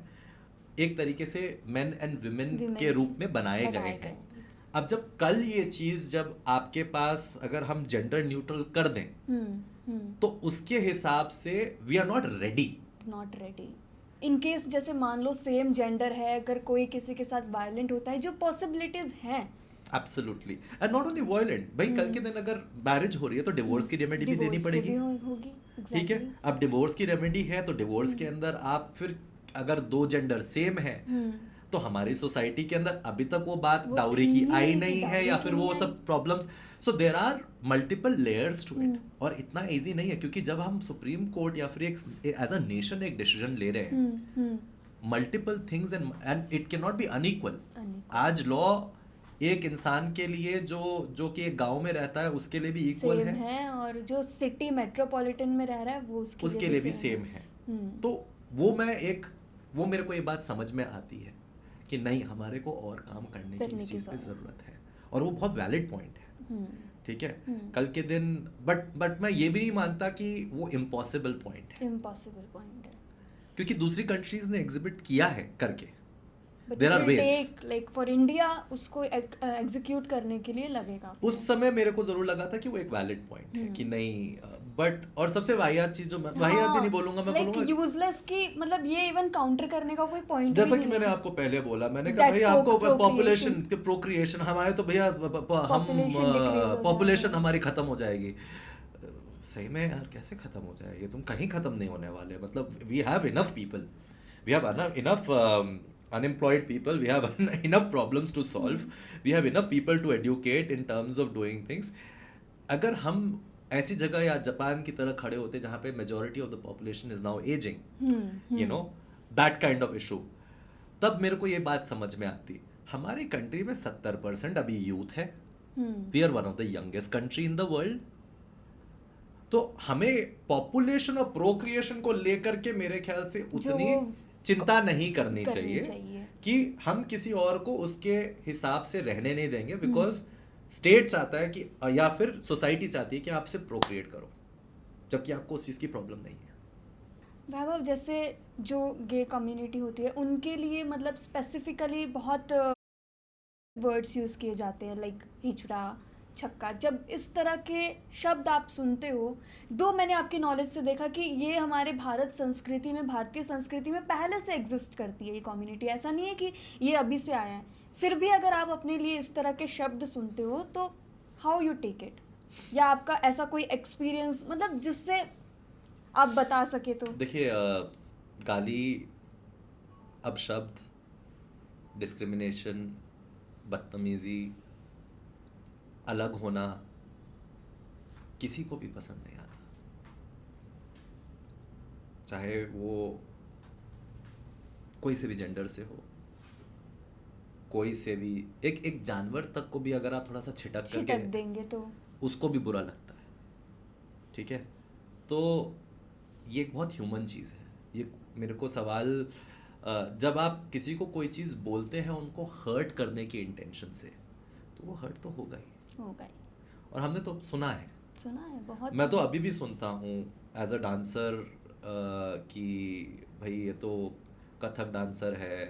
एक तरीके से मेन एंड विमेन के रूप में बनाए गए हैं। अब जब कल ये चीज़ जब आपके पास अगर हम जेंडर न्यूट्रल कर दें तो उसके हिसाब से we are not ready. In case जैसे मान लो सेम जेंडर है, अगर कोई किसी के साथ वायलेंट होता है, जो पॉसिबिलिटीज हैं absolutely, and not only violent, भाई कल के दिन अगर मैरिज हो रही है तो डिवोर्स की रेमेडी भी देनी पड़ेगी, होगी, ठीक है। अब डिवोर्स की रेमेडी है तो डिवोर्स के अंदर आप फिर अगर दो जेंडर सेम है तो हमारी सोसाइटी के अंदर अभी तक वो बात डाउरी की आई नहीं है, या फिर वो सब problems. So there are multiple layers to it, और इतना इजी नहीं है, क्योंकि जब हम सुप्रीम कोर्ट या फिर एक एज अ नेशन एक डिसीजन ले रहे हैं, multiple things and it can not be unequal. आज लॉ एक इंसान के लिए जो कि एक गांव में रहता है उसके लिए भी इक्वल है, और जो सिटी मेट्रोपॉलिटन में रह रहा है वो उसके लिए भी सेम है। तो वो मेरे को ये बात समझ में आती है कि नहीं, हमारे को और काम करने की इस चीज़ पे ज़रूरत है, और वो बहुत वैलिड पॉइंट है, ठीक है। कल के दिन बट मैं ये भी नहीं मानता कि वो इम्पॉसिबल पॉइंट है, क्योंकि दूसरी कंट्रीज ने एग्जिबिट किया है करके। There are ways. Like for India उसको एग्जीक्यूट करने के लिए लगेगा। उस समय मेरे को जरूर लगा था कि वो एक वैलिड पॉइंट है कि नहीं, बट और सबसे वाहियात चीज जो वाहियात भी नहीं बोलूंगा, मैं बोलूंगा यूजलेस की, मतलब ये इवन काउंटर करने का कोई पॉइंट जैसा कि मैंने आपको पहले बोला, मैंने कहा भाई आपको पॉपुलेशन प्रोक्रिएशन हमारे तो भैया हम पॉपुलेशन हमारी खत्म हो जाएगी। सही में यार कैसे खत्म हो जाएगी, तुम कहीं खत्म नहीं होने वाले। मतलब we have enough people, we have enough unemployed people, we have enough problems to solve, we have enough people to educate in terms of doing things. अगर हम ऐसी जगह या जापान की तरह खड़े होते जहाँ पे majority of the population is now aging, you know, that kind of issue, तब मेरे को ये बात समझ में आती। हमारी कंट्री में 70% अभी यूथ है, we are one of the youngest country in the world। तो हमें पॉपुलेशन और प्रोक्रिएशन को लेकर के मेरे ख्याल से उतनी चिंता नहीं करनी चाहिए कि हम किसी और को उसके हिसाब से रहने नहीं देंगे, बिकॉज स्टेट चाहता है कि या फिर सोसाइटी चाहती है कि आप सिर्फ प्रोक्रिएट करो, जबकि आपको उस चीज़ की प्रॉब्लम नहीं है। वैभव, जैसे जो गे कम्युनिटी होती है उनके लिए मतलब स्पेसिफिकली बहुत वर्ड्स यूज़ किए जाते हैं, लाइक हिचड़ा, छक्का। जब इस तरह के शब्द आप सुनते हो, दो मैंने आपकी नॉलेज से देखा कि ये हमारे भारतीय संस्कृति में पहले से एग्जिस्ट करती है ये कम्युनिटी, ऐसा नहीं है कि ये अभी से आया है। फिर भी अगर आप अपने लिए इस तरह के शब्द सुनते हो तो हाउ यू टेक इट, या आपका ऐसा कोई एक्सपीरियंस मतलब जिससे आप बता सके तो। देखिए गाली, अपशब्द, डिस्क्रिमिनेशन, बदतमीजी, अलग होना किसी को भी पसंद नहीं आता, चाहे वो कोई से भी जेंडर से हो, कोई से भी एक जानवर तक को भी अगर आप थोड़ा सा छिटक करके देंगे तो उसको भी बुरा लगता है, ठीक है। तो ये एक बहुत ह्यूमन चीज़ है। ये मेरे को सवाल, जब आप किसी को कोई चीज़ बोलते हैं उनको हर्ट करने की इंटेंशन से, तो वो हर्ट तो होगा ही। और हमने तो सुना है बहुत। मैं तो अभी भी सुनता हूँ एज अ डांसर कि भाई ये तो कथक डांसर है,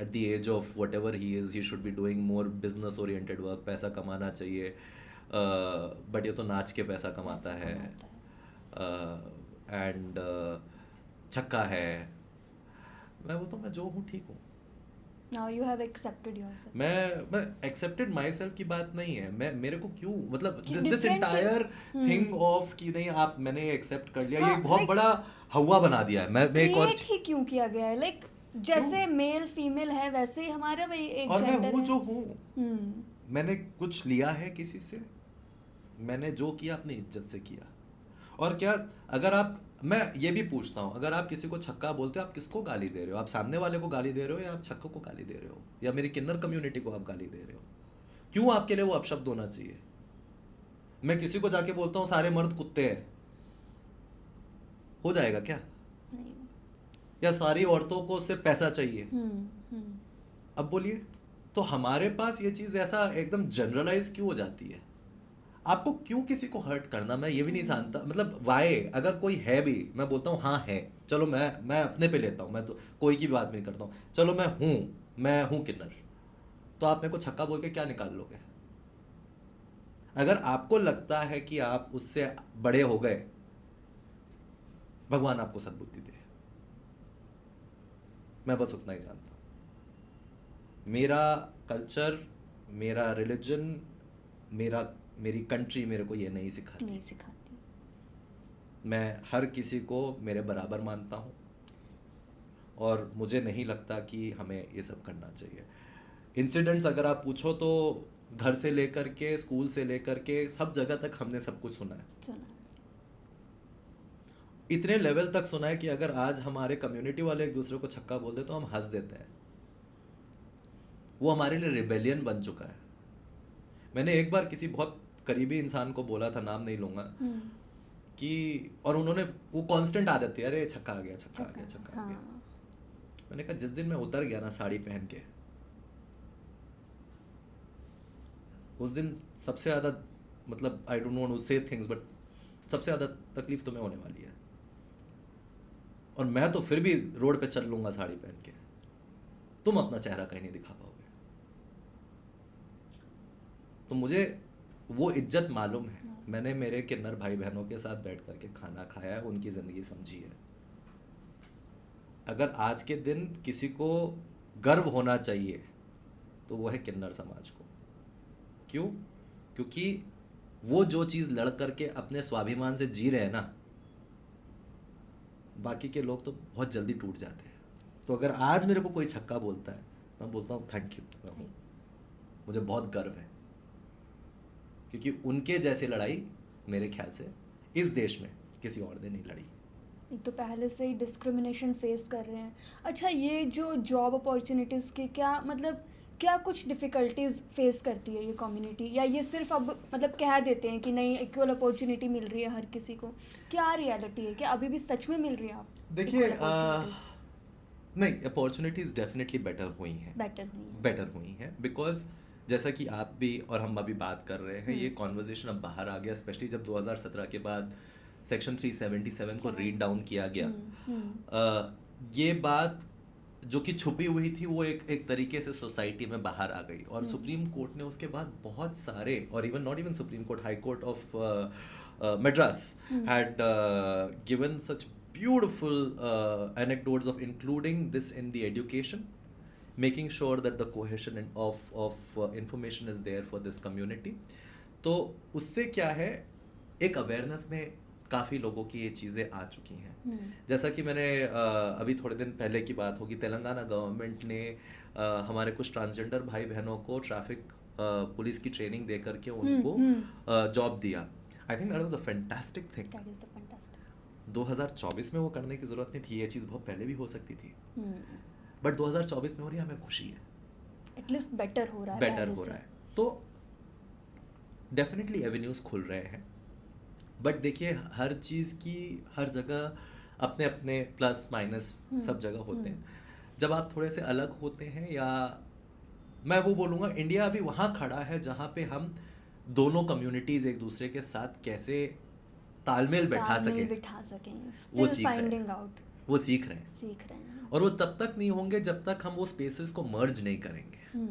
at the age of whatever he is, he should be doing more business oriented work, पैसा कमाना चाहिए, बट ये तो नाच के पैसा कमाता है, एंड छक्का है। मैं बोलता हूँ मैं जो हूँ ठीक हूँ। Now you have accepted yourself. मैं accepted myself की बात नहीं है, मैं मेरे को क्यों मतलब this entire thing of कि नहीं आप मैंने accept कर लिया, ये बहुत बड़ा हवा बना दिया है। मैं एक और ही क्यों किया गया है, लाइक जैसे मेल फीमेल है वैसे ही हमारा भाई एक और जेंडर मैं हूँ जो हूँ। मैंने कुछ लिया है किसी से, मैंने जो किया अपनी इज्जत से किया। और क्या अगर आप, मैं ये भी पूछता हूँ, अगर आप किसी को छक्का बोलते हो आप किसको गाली दे रहे हो? आप सामने वाले को गाली दे रहे हो या आप छक्के को गाली दे रहे हो, या मेरी किन्नर कम्युनिटी को आप गाली दे रहे हो? क्यों आपके लिए वो अपशब्द होना चाहिए? मैं किसी को जाके बोलता हूँ सारे मर्द कुत्ते हैं, हो जाएगा क्या? नहीं। या सारी औरतों को सिर्फ पैसा चाहिए, हम्म। अब बोलिए। तो हमारे पास ये चीज ऐसा एकदम जनरलाइज क्यों हो जाती है? आपको क्यों किसी को हर्ट करना? मैं ये भी नहीं जानता, मतलब वाई, अगर कोई है भी, मैं बोलता हूँ हाँ है, चलो मैं अपने पे लेता हूँ, मैं तो कोई की बात नहीं करता हूँ, चलो मैं हूँ किन्नर, तो आप मेरे को छक्का बोल के क्या निकाल लोगे? अगर आपको लगता है कि आप उससे बड़े हो गए, भगवान आपको सद्बुद्धि दे। मैं बस उतना ही जानता हूँ। मेरा कल्चर, मेरा रिलीजन, मेरी कंट्री मेरे को ये नहीं सिखाती। मैं हर किसी को मेरे बराबर मानता हूँ और मुझे नहीं लगता कि हमें ये सब करना चाहिए। इंसिडेंट्स अगर आप पूछो तो घर से लेकर के, स्कूल से लेकर के, सब जगह तक हमने सब कुछ सुना है। इतने लेवल तक सुना है कि अगर आज हमारे कम्युनिटी वाले एक दूसरे को छक्का बोल दे तो हम हंस देते हैं। वो हमारे लिए रिबेलियन बन चुका है। मैंने एक बार किसी बहुत करीबी इंसान को बोला था, नाम नहीं लूंगा, कि और उन्होंने वो कांस्टेंट आदत थी, अरे छक्का आ गया, छक्का आ गया, छक्का आ गया। मैंने कहा जिस दिन मैं उतर गया ना साड़ी पहन के, उस दिन सबसे ज़्यादा, मतलब आई डोंट वांट टू से थिंग्स, बट सबसे ज़्यादा तकलीफ तुम्हें होने वाली है। और मैं तो फिर भी रोड पे चल लूंगा साड़ी पहन के, तुम अपना चेहरा कहीं नहीं दिखा पाओगे। तो मुझे वो इज्जत मालूम है। मैंने मेरे किन्नर भाई बहनों के साथ बैठ करके खाना खाया है, उनकी ज़िंदगी समझी है। अगर आज के दिन किसी को गर्व होना चाहिए तो वो है किन्नर समाज को। क्यों? क्योंकि वो जो चीज़ लड़ करके अपने स्वाभिमान से जी रहे हैं ना, बाकी के लोग तो बहुत जल्दी टूट जाते हैं। तो अगर आज मेरे को कोई छक्का बोलता है, मैं बोलता हूँ थैंक यू, मुझे बहुत गर्व है, क्योंकि उनके जैसी लड़ाई मेरे ख्याल से इस देश में किसी और ने नहीं लड़ी। एक तो पहले से ही डिस्क्रिमिनेशन फेस कर रहे हैं। अच्छा, ये जो जॉब अपॉर्चुनिटीज़ के क्या कुछ डिफ़िकल्टीज फेस करती है ये कम्युनिटी, या ये सिर्फ अब मतलब कह देते हैं कि नहीं इक्वल अपॉर्चुनिटी मिल रही है हर किसी को? क्या रियलिटी है, क्या अभी भी सच में मिल रही है? आप देखिए, नहीं, अपॉर्चुनिटीज़ डेफिनेटली बेटर हुई हैं, बिकॉज जैसा कि आप भी और हम अभी बात कर रहे हैं, ये कॉन्वर्जेशन अब बाहर आ गया, स्पेशली जब 2017 के बाद सेक्शन 377 को रीड डाउन किया गया। ये बात जो कि छुपी हुई थी वो एक तरीके से सोसाइटी में बाहर आ गई, और सुप्रीम कोर्ट ने उसके बाद बहुत सारे, और even not even supreme court, high court of Madras had given such beautiful anecdotes of including this in the education, making sure that the cohesion of information is there for this community. तो उससे क्या है, एक awareness में काफ़ी लोगों की ये चीज़ें आ चुकी हैं। जैसा कि मैंने अभी थोड़े दिन पहले की बात होगी, तेलंगाना गवर्नमेंट ने हमारे कुछ ट्रांसजेंडर भाई बहनों को ट्रैफिक पुलिस की ट्रेनिंग दे करके उनको जॉब दिया। I think that was a fantastic thing. 2024 में वो करने की ज़रूरत नहीं थी, ये चीज़ बहुत पहले भी हो सकती थी, बट 2024 में हो रही है, हमें खुशी है, एटलीस्ट बेटर हो रहा है। तो डेफिनेटली एवेन्यूज़ खुल रहे हैं, बट देखिए हर चीज़ की हर जगह अपने अपने प्लस माइनस सब जगह होते हैं। जब आप थोड़े से अलग होते हैं, या मैं वो बोलूँगा इंडिया अभी वहाँ खड़ा है जहाँ पे हम दोनों कम्युनिटीज़ एक दूसरे के साथ कैसे तालमेल बिठा सकें, वो सीख रहे हैं। और वो तब तक नहीं होंगे जब तक हम वो स्पेसेस को मर्ज नहीं करेंगे।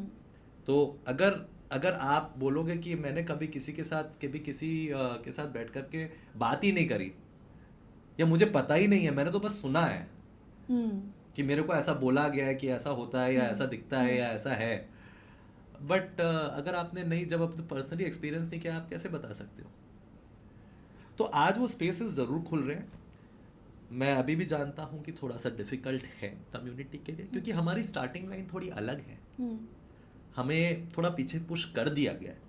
तो अगर आप बोलोगे कि मैंने कभी किसी के साथ के साथ बैठ कर के बात ही नहीं करी, या मुझे पता ही नहीं है, मैंने तो बस सुना है कि मेरे को ऐसा बोला गया है कि ऐसा होता है, या ऐसा दिखता है, या ऐसा है, बट अगर आपने नहीं, जब अपने पर्सनली एक्सपीरियंस नहीं किया, आप कैसे बता सकते हो? तो आज वो स्पेसेस ज़रूर खुल रहे हैं। मैं अभी भी जानता हूँ कि थोड़ा सा डिफ़िकल्ट है कम्युनिटी के लिए, क्योंकि हमारी स्टार्टिंग लाइन थोड़ी अलग है, हमें थोड़ा पीछे पुश कर दिया गया है।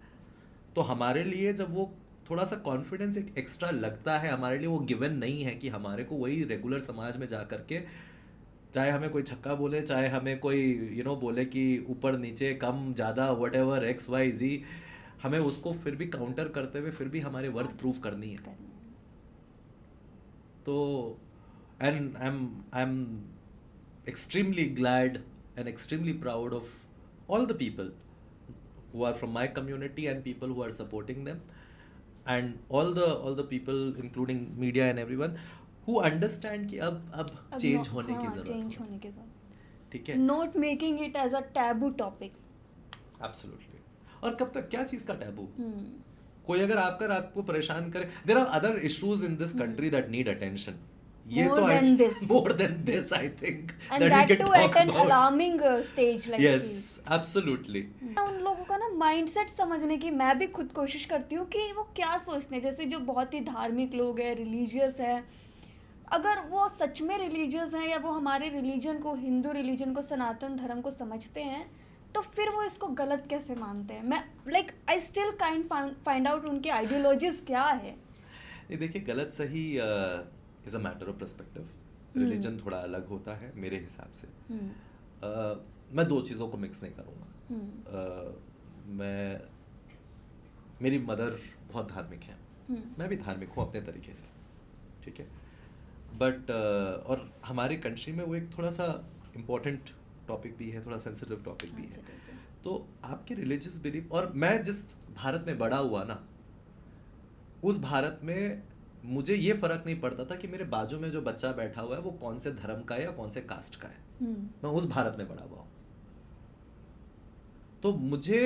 तो हमारे लिए जब वो थोड़ा सा कॉन्फिडेंस एक एक्स्ट्रा लगता है, हमारे लिए वो गिवन नहीं है कि हमारे को वही रेगुलर समाज में जा कर के चाहे हमें कोई छक्का बोले, चाहे हमें कोई बोले कि ऊपर नीचे कम ज़्यादा वट एवर XYZ, हमें उसको फिर भी काउंटर करते हुए फिर भी हमारे वर्थ प्रूव करनी है. तो and I am extremely glad and extremely proud of all the people who are from my community and people who are supporting them, and all the people including media and everyone who understand कि अब change होने की ज़रूरत change है. होने के बाद ठीक है. Not making it as a taboo topic. Absolutely. और कब तक क्या चीज़ का टैबू? कोई अगर आपको परेशान करे, there are other issues in this country that need attention. ये More तो than this. more than this I think and that we that can too talk at an about. alarming stage like Yes, absolutely. उन लोगों का ना mindset समझने की मैं भी खुद कोशिश करती हूँ कि वो क्या सोचते हैं. जैसे जो बहुत ही धार्मिक लोग हैं, रिलीजियस है, अगर वो सच में रिलीजियस हैं या वो हमारे रिलीजन को, हिंदू रिलीजन को, सनातन धर्म को समझते हैं, तो फिर वो इसको गलत कैसे मानते हैं. मैं आई स्टिल फाइंड आउट उनकी आइडियोलॉजीज क्या है. ये देखिए, गलत सही is a matter of perspective. Religion थोड़ा अलग होता है मेरे हिसाब से. मैं दो चीज़ों को मिक्स नहीं करूँगा. मेरी मदर बहुत धार्मिक है, मैं भी धार्मिक हूँ अपने तरीके से. ठीक है. बट और हमारी कंट्री में वो एक थोड़ा सा इम्पोर्टेंट टॉपिक भी है, थोड़ा सेंसिटिव टॉपिक भी है. तो आपके रिलीजियस बिलीफ, और मैं जिस भारत में बड़ा हुआ ना, उस भारत में मुझे ये फर्क नहीं पड़ता था कि मेरे बाजू में जो बच्चा बैठा हुआ है वो कौन से धर्म का है या कौन से कास्ट का है. मैं उस भारत में बड़ा हुआ हूँ. तो मुझे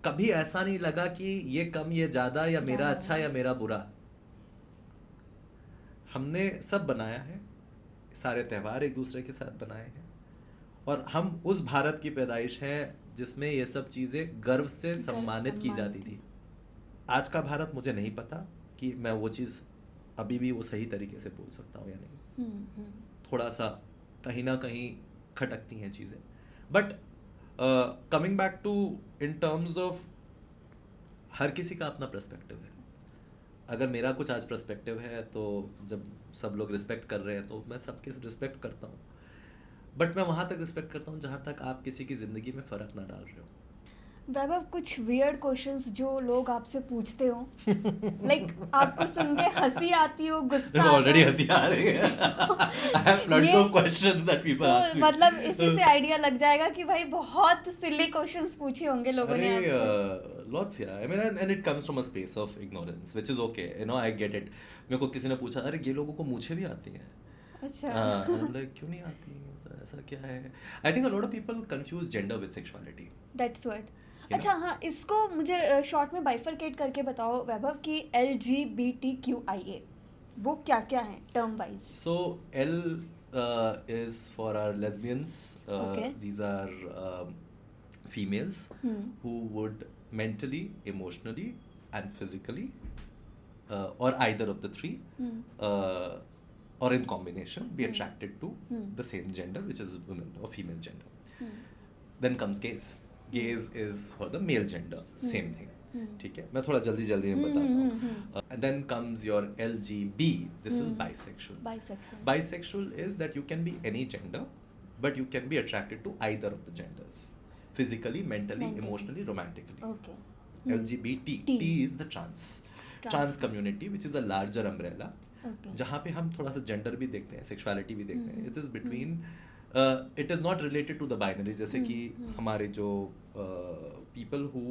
कभी ऐसा नहीं लगा कि ये कम, ये ज्यादा, या मेरा अच्छा या मेरा बुरा. हमने सब बनाया है, सारे त्यौहार एक दूसरे के साथ बनाए हैं, और हम उस भारत की पैदाइश हैं जिसमें ये सब चीज़ें गर्व से सम्मानित की जाती थी. आज का भारत मुझे नहीं पता कि मैं वो चीज़ अभी भी वो सही तरीके से बोल सकता हूँ या नहीं. थोड़ा सा कहीं ना कहीं खटकती हैं चीज़ें. But coming back to in terms of, हर किसी का अपना पर्सपेक्टिव है. अगर मेरा कुछ आज पर्सपेक्टिव है तो जब सब लोग रिस्पेक्ट कर रहे हैं तो मैं सबके रिस्पेक्ट करता हूँ. बट मैं वहाँ तक रिस्पेक्ट करता हूँ जहाँ तक आप किसी की ज़िंदगी में फ़र्क ना डाल रहे हो. वैभव, कुछ वियर्ड क्वेश्चंस जो लोग आपसे पूछते हो, आपको सुन के हंसी आती हो, गुस्सा ऑलरेडी हंसी आ रही है. I have lots of questions that people ask me. मतलब इसी से आइडिया लग जाएगा कि भाई बहुत सिली क्वेश्चंस पूछे होंगे लोगों ने आपसे. Lots, yeah. I mean, and it comes from a space of ignorance, which is okay. I get it. मेरे को किसी ने पूछा, अरे ये लोगों को मूछें भी आती हैं. अच्छा. I'm like, क्यों नहीं आती? ऐसा क्या है? I think a lot of people confuse gender with sexuality. That's what. अच्छा, हाँ, इसको मुझे शॉर्ट में बाइफरकेट करके बताओ वैभव कि LGBTQIA वो क्या क्या है term wise. So L is for our lesbians. Okay. These are females who would mentally, emotionally and physically or either of the three or in combination be attracted to the same gender, which is women or female gender. Then comes gays. Gays is for the male gender, same thing. ठीक है, मैं थोड़ा जल्दी में बताता हूँ. And then comes your LGB. This is bisexual. Bisexual is that you can be any gender, but you can be attracted to either of the genders, physically, mentally, emotionally, romantically. Okay. LGBT. T is the trans community, which is a larger umbrella. Okay. जहाँ पे हम थोड़ा सा gender भी देखते हैं, sexuality भी देखते हैं. It is between it is not related to the binaries. जैसे कि हमारे जो people who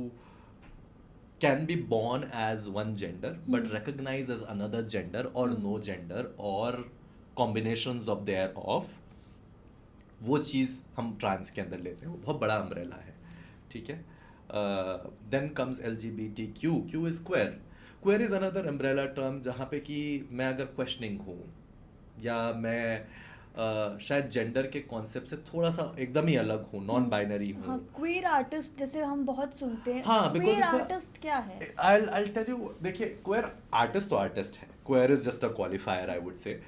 can be born as one gender but recognized as another gender or no gender or combinations of thereof, वो चीज़ हम trans के अंदर लेते हैं. वो बहुत बड़ा अम्ब्रेला है. ठीक है. Then comes LGBTQ. Q is queer. Queer is another umbrella term जहाँ पे कि मैं अगर क्वेश्चनिंग हूँ या मैं शायद जेंडर के कॉन्सेप्ट से थोड़ा सा एकदम ही अलग हूँ, नॉन बाइनरी हूँ. हाँ, क्वीर आर्टिस्ट जैसे हम बहुत सुनते हैं. हाँ, क्वीर आर्टिस्ट क्या है? I'll tell you. देखिए, क्वेयर आर्टिस्ट तो आर्टिस्ट है. Queer is just a qualifier, I would say.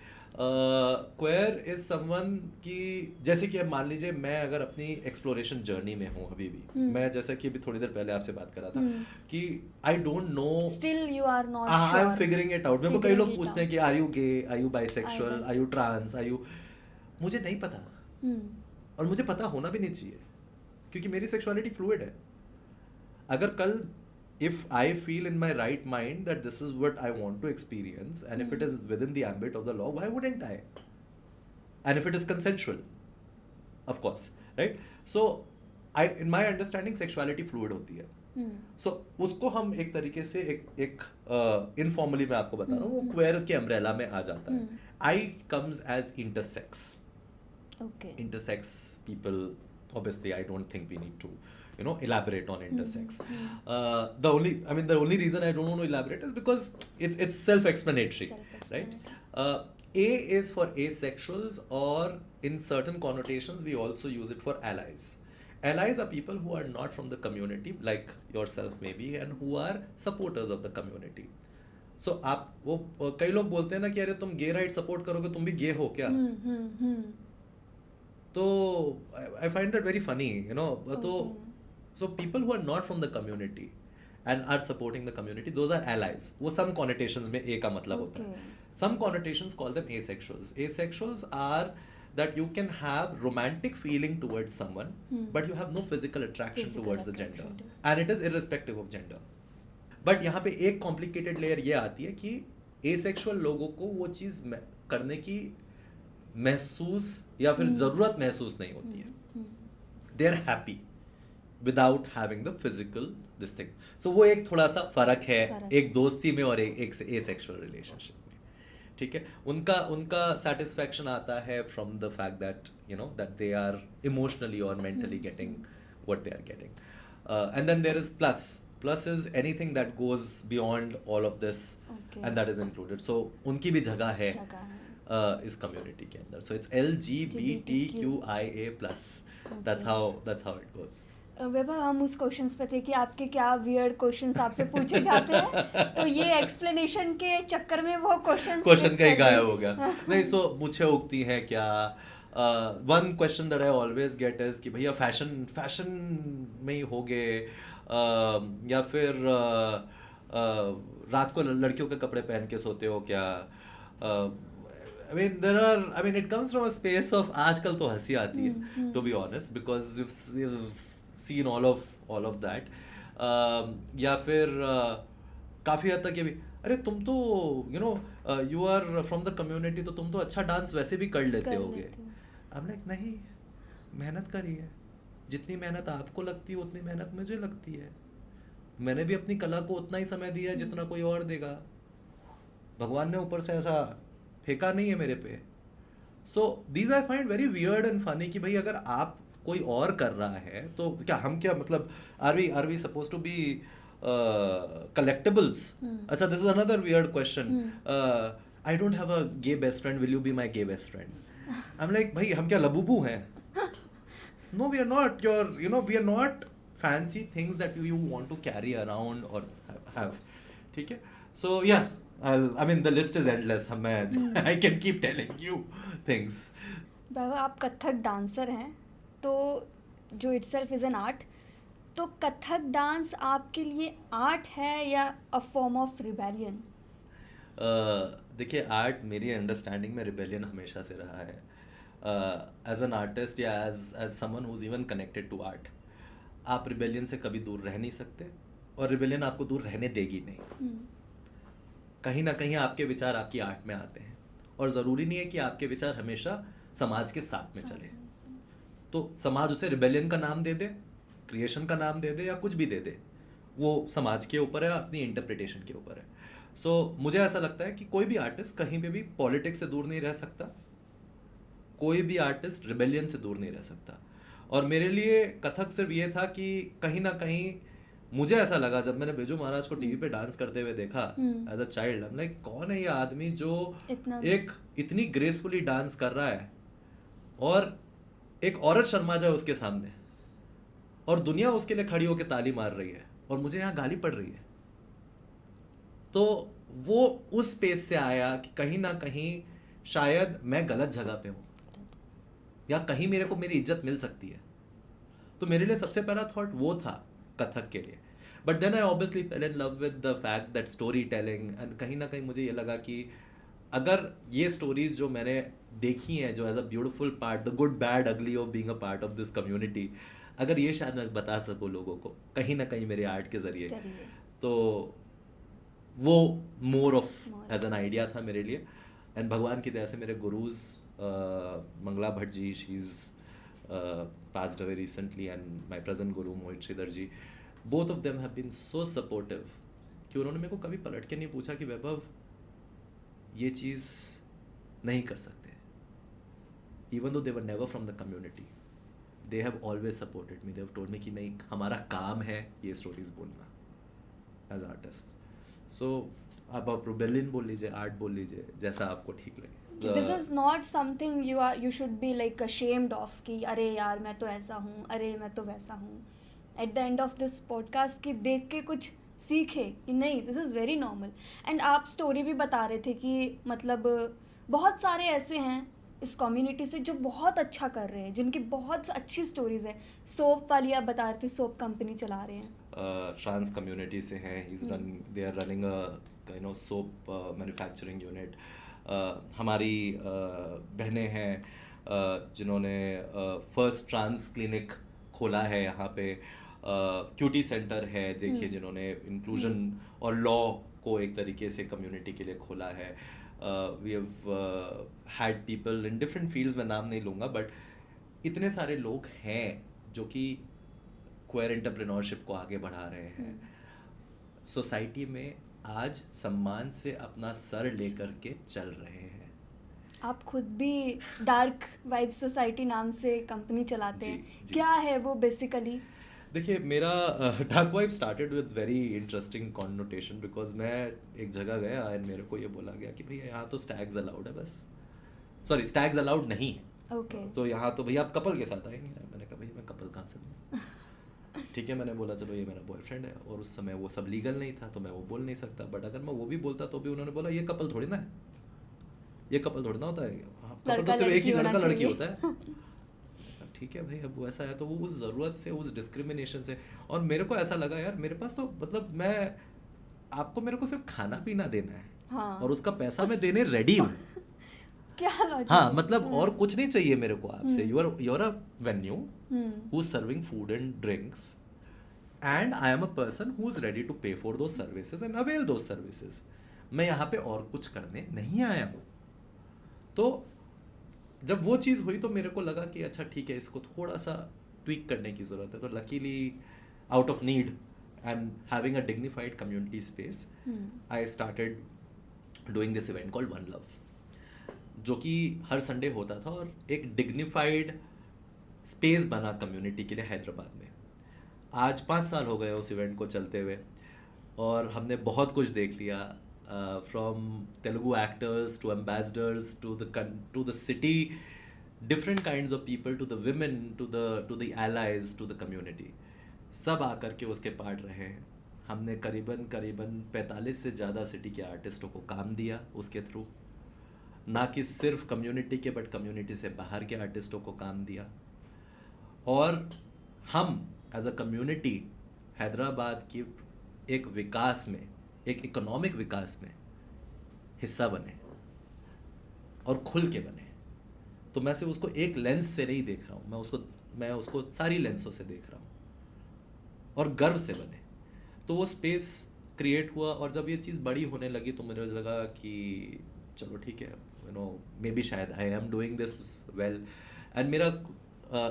Queer is someone की, जैसे कि अब मान लीजिए मैं अगर अपनी एक्सप्लोरेशन जर्नी में हूँ अभी भी, मैं जैसा कि अभी थोड़ी देर पहले आपसे बात कर रहा था कि I don't know, still you are not sure, I am figuring it out. मेरे को कई लोग पूछते हैं कि are you gay, are you bisexual, are you trans, are you, मुझे नहीं पता. और मुझे पता होना भी नहीं चाहिए, क्योंकि मेरी सेक्सुअलिटी फ्लूइड है. अगर कल if I feel in my right mind that this is what I want to experience, and if it is within the ambit of the law, why wouldn't I? And if it is consensual, of course, right? So in my understanding, sexuality fluid होती है. So उसको हम एक तरीके से एक informally मैं आपको बता रहा हूँ, वो queer के umbrella में आ जाता है. I comes as intersex. Okay. Intersex people, obviously I don't think we need to elaborate on intersex. The only reason I don't want to elaborate is because it's self-explanatory, right? A is for asexuals, or in certain connotations we also use it for allies. Allies are people who are not from the community, like yourself maybe, and who are supporters of the community. So आप वो कई लोग बोलते हैं ना कि अरे तुम गे राइट सपोर्ट करोगे, तुम भी गे हो क्या? तो I find that very funny, तो so people who are not from the community and are supporting the community, those are allies. वो some connotations में A का मतलब होता है. Some connotations call them asexuals. Asexuals are that you can have romantic feeling towards someone, but you have no physical attraction towards the gender, and it is irrespective of gender. But यहाँ पे एक complicated layer ये आती है कि asexual लोगों को वो चीज़ करने की महसूस या फिर ज़रूरत महसूस नहीं होती है. They are happy without having the physical this thing. So वो एक थोड़ा सा फर्क है एक दोस्ती में और एक asexual relationship में. ठीक है, उनका satisfaction आता है from the fact that that they are emotionally or mentally getting what they are getting. And then there is plus. Plus is anything that goes beyond all of this, and that is included. So उनकी भी जगह है इस community के अंदर. So it's LGBTQIA+. That's how it goes. वैभव, हम उस questions पे थे कि आपके क्या वियर्ड क्वेश्चंस आपसे पूछे जाते हैं, तो ये एक्सप्लेनेशन के चक्कर में वो क्वेश्चन का ही गायब हो गया. नहीं, सो मुझे उगती हैं क्या, one question that I always get is कि भैया फैशन में ही होगे, या फिर रात को लड़कियों के कपड़े पहन के सोते हो क्या. it comes from a space of, आजकल तो हंसी आती है to be honest, because you've seen all of that. या फिर काफ़ी हद तक ये भी, अरे तुम तो you are from the community, तो तुम तो अच्छा डांस वैसे भी कर लेते होगे. I'm like, नहीं, मेहनत करी है. जितनी मेहनत आपको लगती है उतनी मेहनत मुझे लगती है. मैंने भी अपनी कला को उतना ही समय दिया है जितना कोई और देगा. भगवान ने ऊपर से ऐसा फेंका नहीं है मेरे पे. So these I find very weird and funny कि भाई अगर आप कोई और कर रहा है तो क्या मतलब are we suppose to be collectibles? अच्छा, this is another weird question. I don't have a gay best friend, will you be my gay best friend? I'm like, भाई हम क्या लबूबू हैं? No, we are not. We are not fancy things that you want to carry around or have. ठीक है? So yeah, the list is endless. I can keep telling you things. बाबा, आप Kathak dancer हैं, तो जो itself is an art, तो Kathak dance आपके लिए art है या अ फॉर्म ऑफ रिबेलियन? देखिए, आर्ट मेरी अंडरस्टैंडिंग में रिबेलियन हमेशा से रहा है. एज एन आर्टिस्ट या as someone who is even connected to art, आप रिबेलियन से कभी दूर रह नहीं सकते, और रिबेलियन आपको दूर रहने देगी नहीं. कहीं ना कहीं आपके विचार आपकी आर्ट में आते हैं, और ज़रूरी नहीं है कि आपके विचार हमेशा समाज के साथ में चले. तो समाज उसे रिबेलियन का नाम दे दे, क्रिएशन का नाम दे दे, या कुछ भी दे दे, वो समाज के ऊपर है, अपनी इंटरप्रिटेशन के ऊपर है. सो मुझे ऐसा लगता है कि कोई भी आर्टिस्ट कहीं पे भी पॉलिटिक्स से दूर नहीं रह सकता, कोई भी आर्टिस्ट रिबेलियन से दूर नहीं रह सकता. और मेरे लिए कथक सिर्फ ये था कि कहीं ना कहीं मुझे ऐसा लगा, जब मैंने बिरजू महाराज को टीवी पे डांस करते हुए देखा as a child, I'm like, कौन है ये आदमी जो एक इतनी ग्रेसफुली डांस कर रहा है, और एक औरत शर्मा जाए उसके सामने, और दुनिया उसके लिए खड़ी होकर ताली मार रही है, और मुझे यहाँ गाली पड़ रही है. तो वो उस स्पेस से आया कि कहीं ना कहीं शायद मैं गलत जगह पे हूँ, या कहीं मेरे को मेरी इज्जत मिल सकती है. तो मेरे लिए सबसे पहला थॉट वो था कथक के लिए. But then I obviously fell in love with the fact that story telling, and कहीं ना कहीं मुझे ये लगा कि अगर ये स्टोरीज जो मैंने देखी हैं, जो as a beautiful part, the good bad ugly of being a part of this community, अगर ये शायद मैं बता सकूँ लोगों को कहीं ना कहीं मेरे आर्ट के ज़रिए, करिए। तो वो more of More as an idea था मेरे लिए। एंड भगवान की दया से मेरे gurus Mangala Bhatt ji, she is passed away recently, and my present guru Mohit Shridhar ji, both of them have been so supportive कि उन्होंने मेरे को कभी पलट के नहीं पूछा कि वैभव ये चीज़ नहीं कर सकते। even though they were never from the community, they have always supported me, they have told me कि नहीं, हमारा काम है ये स्टोरीज बोलना एज आर्टिस्ट। सो आप रिबेलियन बोल लीजिए, आर्ट बोल लीजिए, जैसा आपको ठीक लगे। This is not something you should be like ashamed of कि अरे यार मैं तो ऐसा हूँ, अरे मैं तो वैसा हूँ। At the end of this podcast की देख के कुछ सीखे कि नहीं, this is very normal. And आप स्टोरी भी बता रहे थे कि मतलब बहुत सारे ऐसे हैं इस कम्युनिटी से जो बहुत अच्छा कर रहे हैं, जिनकी बहुत अच्छी स्टोरीज है। सोप वाली आप बता रहे थे, सोप कंपनी चला रहे हैं, ट्रांस कम्युनिटी से हैं, they are running a soap manufacturing unit. हमारी बहनें हैं जिन्होंने फर्स्ट ट्रांस क्लिनिक खोला है यहाँ पे, क्यूटी सेंटर है देखिए, जिन्होंने इंक्लूजन और लॉ को एक तरीके से कम्युनिटी के लिए खोला है। We have had people in different fields, मैं नाम नहीं लूँगा, बट इतने सारे लोग हैं जो कि क्वेयर एंटरप्रेन्योरशिप को आगे बढ़ा रहे हैं। सोसाइटी में आज सम्मान से अपना सर लेकर के चल रहे हैं। आप खुद भी डार्क वाइब सोसाइटी नाम से कंपनी चलाते जी, हैं, जी। क्या है वो बेसिकली? देखिए, मेरा dark vibe started with very interesting connotation, because मैं एक जगह गया और मेरे को ये बोला गया कि भैया यहाँ तो स्टैग्स अलाउड है, बस सॉरी स्टैग्स अलाउड नहीं है। ओके। तो यहाँ तो भैया आप कपल के साथ आएंगे। मैंने कहा भैया मैं कपल कहाँ से दूँ? ठीक है, मैंने बोला चलो ये मेरा बॉयफ्रेंड है, और उस समय वो सब लीगल नहीं था तो मैं वो बोल नहीं सकता, बट अगर मैं वो भी बोलता तो भी उन्होंने बोला ये कपल थोड़ी ना है, ये कपल थोड़ी ना होता है, कपल तो सिर्फ एक ही लड़का लड़की होता है। ठीक है भाई, अब वो ऐसा है तो वो उस ज़रूरत से, उस डिस्क्रिमिनेशन से, और मेरे को ऐसा लगा यार मेरे पास तो मतलब मैं आपको, मेरे को सिर्फ खाना पीना देना है, हाँ। और उसका पैसा मैं देने रेडी हूँ। क्या लॉजिक? हाँ, मतलब और कुछ नहीं चाहिए मेरे को आपसे। You are a venue hmm. who's serving food and drinks, and I am a person who's ready to pay for those services and avail those services. मैं यहाँ पे और कुछ करने नहीं आया हूँ। तो जब वो चीज़ हुई तो मेरे को लगा कि अच्छा ठीक है, इसको थोड़ा सा ट्वीक करने की ज़रूरत है। तो luckily out of need and having a dignified community space, I started doing this event called one love, जो कि हर संडे होता था, और एक डिग्निफाइड स्पेस बना कम्युनिटी के लिए हैदराबाद में। आज 5 साल हो गए उस इवेंट को चलते हुए, और हमने बहुत कुछ देख लिया, from Telugu actors to ambassadors to the city, different kinds of people, to the women, to the allies, to the community, सब आकर के उसके पार्ट रहे हैं। हमने करीबन 45 से ज़्यादा सिटी के आर्टिस्टों को काम दिया उसके थ्रू, ना कि सिर्फ कम्युनिटी के, बट कम्युनिटी से बाहर के आर्टिस्टों को काम दिया। और हम एज अ कम्युनिटी हैदराबाद की एक विकास में, एक इकोनॉमिक विकास में हिस्सा बने, और खुल के बने। तो मैं सिर्फ उसको एक लेंस से नहीं देख रहा हूँ, मैं उसको सारी लेंसों से देख रहा हूँ, और गर्व से बने। तो वो स्पेस क्रिएट हुआ, और जब ये चीज़ बड़ी होने लगी तो मुझे लगा कि चलो ठीक है, मे बी शायद I am doing this well. And मेरा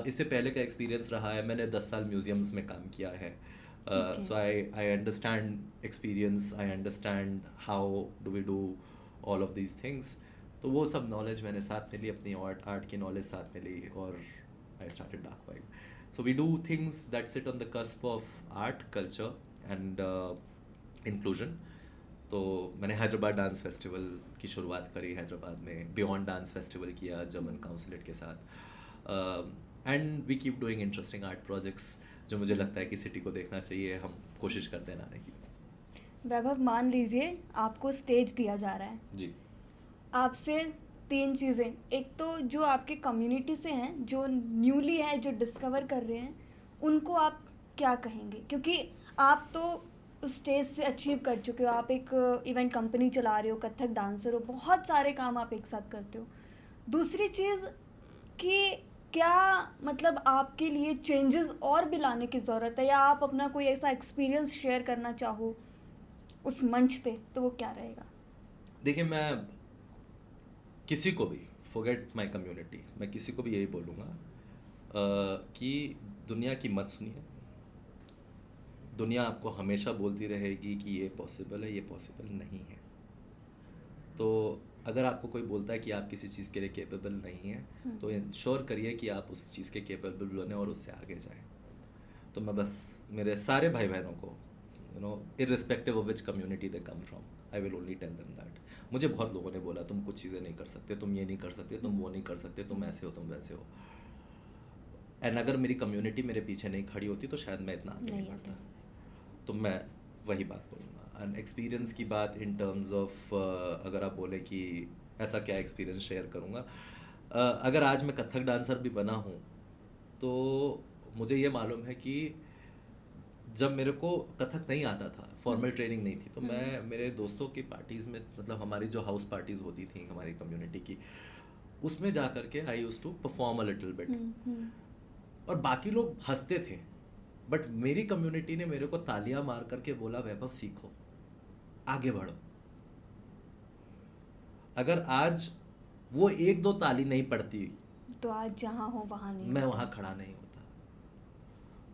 इससे पहले का एक्सपीरियंस रहा है, मैंने 10 साल म्यूजियम्स में काम किया है, so I understand experience, I understand how do we do all of these things. तो वो सब नॉलेज मैंने साथ में ली, अपनी आर्ट की नॉलेज साथ में ली, और I started dark vibe. So we do things that sit on the cusp of art, culture and inclusion. तो मैंने हैदराबाद डांस फेस्टिवल की शुरुआत करी हैदराबाद में, बियॉन्ड डांस फेस्टिवल किया जर्मन काउंसिलेट के साथ, and we keep doing interesting art projects जो मुझे लगता है कि सिटी को देखना चाहिए, हम कोशिश करते हैं लाने की। वैभव, मान लीजिए आपको स्टेज दिया जा रहा है जी। आपसे 3 चीज़ें, एक तो जो आपके कम्युनिटी से हैं, जो न्यूली है, जो डिस्कवर कर रहे हैं, उनको आप क्या कहेंगे? क्योंकि आप तो उस स्टेज से अचीव कर चुके हो, आप एक इवेंट कंपनी चला रहे हो, कथक डांसर हो, बहुत सारे काम आप एक साथ करते हो। दूसरी चीज़ कि क्या मतलब आपके लिए चेंजेस और भी लाने की ज़रूरत है, या आप अपना कोई ऐसा एक्सपीरियंस शेयर करना चाहो उस मंच पे, तो वो क्या रहेगा? देखिए, मैं किसी को भी, फॉरगेट माय कम्युनिटी, मैं किसी को भी यही बोलूँगा कि दुनिया की मत सुनिए। दुनिया आपको हमेशा बोलती रहेगी कि ये पॉसिबल है, ये पॉसिबल नहीं है। तो अगर आपको कोई बोलता है कि आप किसी चीज़ के लिए केपेबल नहीं है, तो इंश्योर करिए कि आप उस चीज़ के केपेबल बने और उससे आगे जाएं। तो मैं बस मेरे सारे भाई बहनों को, irrespective of which community they come from, I will only tell them that. मुझे बहुत लोगों ने बोला तुम कुछ चीज़ें नहीं कर सकते, तुम ये नहीं कर सकते, तुम वो नहीं कर सकते, तुम ऐसे हो, तुम वैसे हो। एंड अगर मेरी कम्युनिटी मेरे पीछे नहीं खड़ी होती तो शायद मैं इतना आगे नहीं बढ़ता। तो मैं वही बात बोलूँगा। एंड एक्सपीरियंस की बात इन टर्म्स ऑफ, अगर आप बोलें कि ऐसा क्या एक्सपीरियंस शेयर करूँगा, अगर आज मैं कथक डांसर भी बना हूँ तो मुझे ये मालूम है कि जब मेरे को कथक नहीं आता था, फॉर्मल ट्रेनिंग नहीं थी, तो मैं मेरे दोस्तों की पार्टीज़ में, मतलब हमारी जो हाउस पार्टीज़ होती थी हमारी कम्युनिटी की, उसमें जा कर के I used to perform a little bit, और बाकी लोग हंसते थे, बट मेरी कम्युनिटी ने मेरे को तालियां मार करके बोला वैभव सीखो, आगे बढ़ो। अगर आज वो एक दो ताली नहीं पड़ती तो आज जहाँ हो वहाँ नहीं मैं होता। वहाँ खड़ा नहीं होता।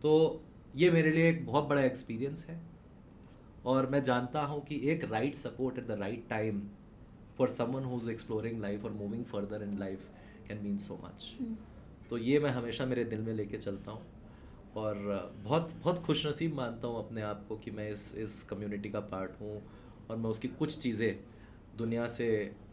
तो ये मेरे लिए एक बहुत बड़ा एक्सपीरियंस है, और मैं जानता हूँ कि एक right support at the right time for someone who is exploring life और moving further in life can mean so much. तो ये मैं हमेशा मेरे दिल में लेके चलता हूँ, और बहुत बहुत खुशनसीब मानता हूँ अपने आप को कि मैं इस कम्युनिटी का पार्ट हूँ, और मैं उसकी कुछ चीज़ें दुनिया से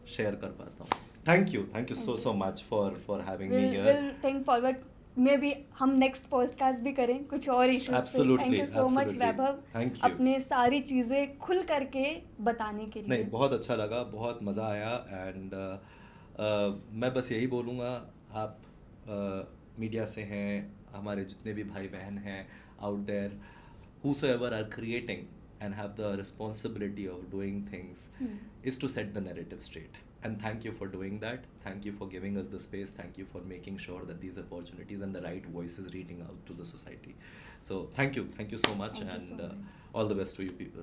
शेयर कर पाता हूँ। Thank you so much for having me here. Will think forward, may be हम नेक्स्ट पॉडकास्ट भी करें कुछ और इश्यूज पे। Absolutely, thank you so much absolutely. Vaibhav, Thank you. अपने सारी चीज़ें खुल करके बताने के लिए। नहीं, बहुत अच्छा लगा, बहुत मज़ा आया। एंड मैं बस यही बोलूँगा, आप मीडिया से हैं, हमारे जितने भी भाई बहन हैं out there, whosoever are creating and have the responsibility of doing things, is to set the narrative straight. And thank you for doing that. Thank you for giving us the space. Thank you for making sure that these opportunities and the right voices reaching out to the society. So thank you so much, Thank you so and much. all the best to you people.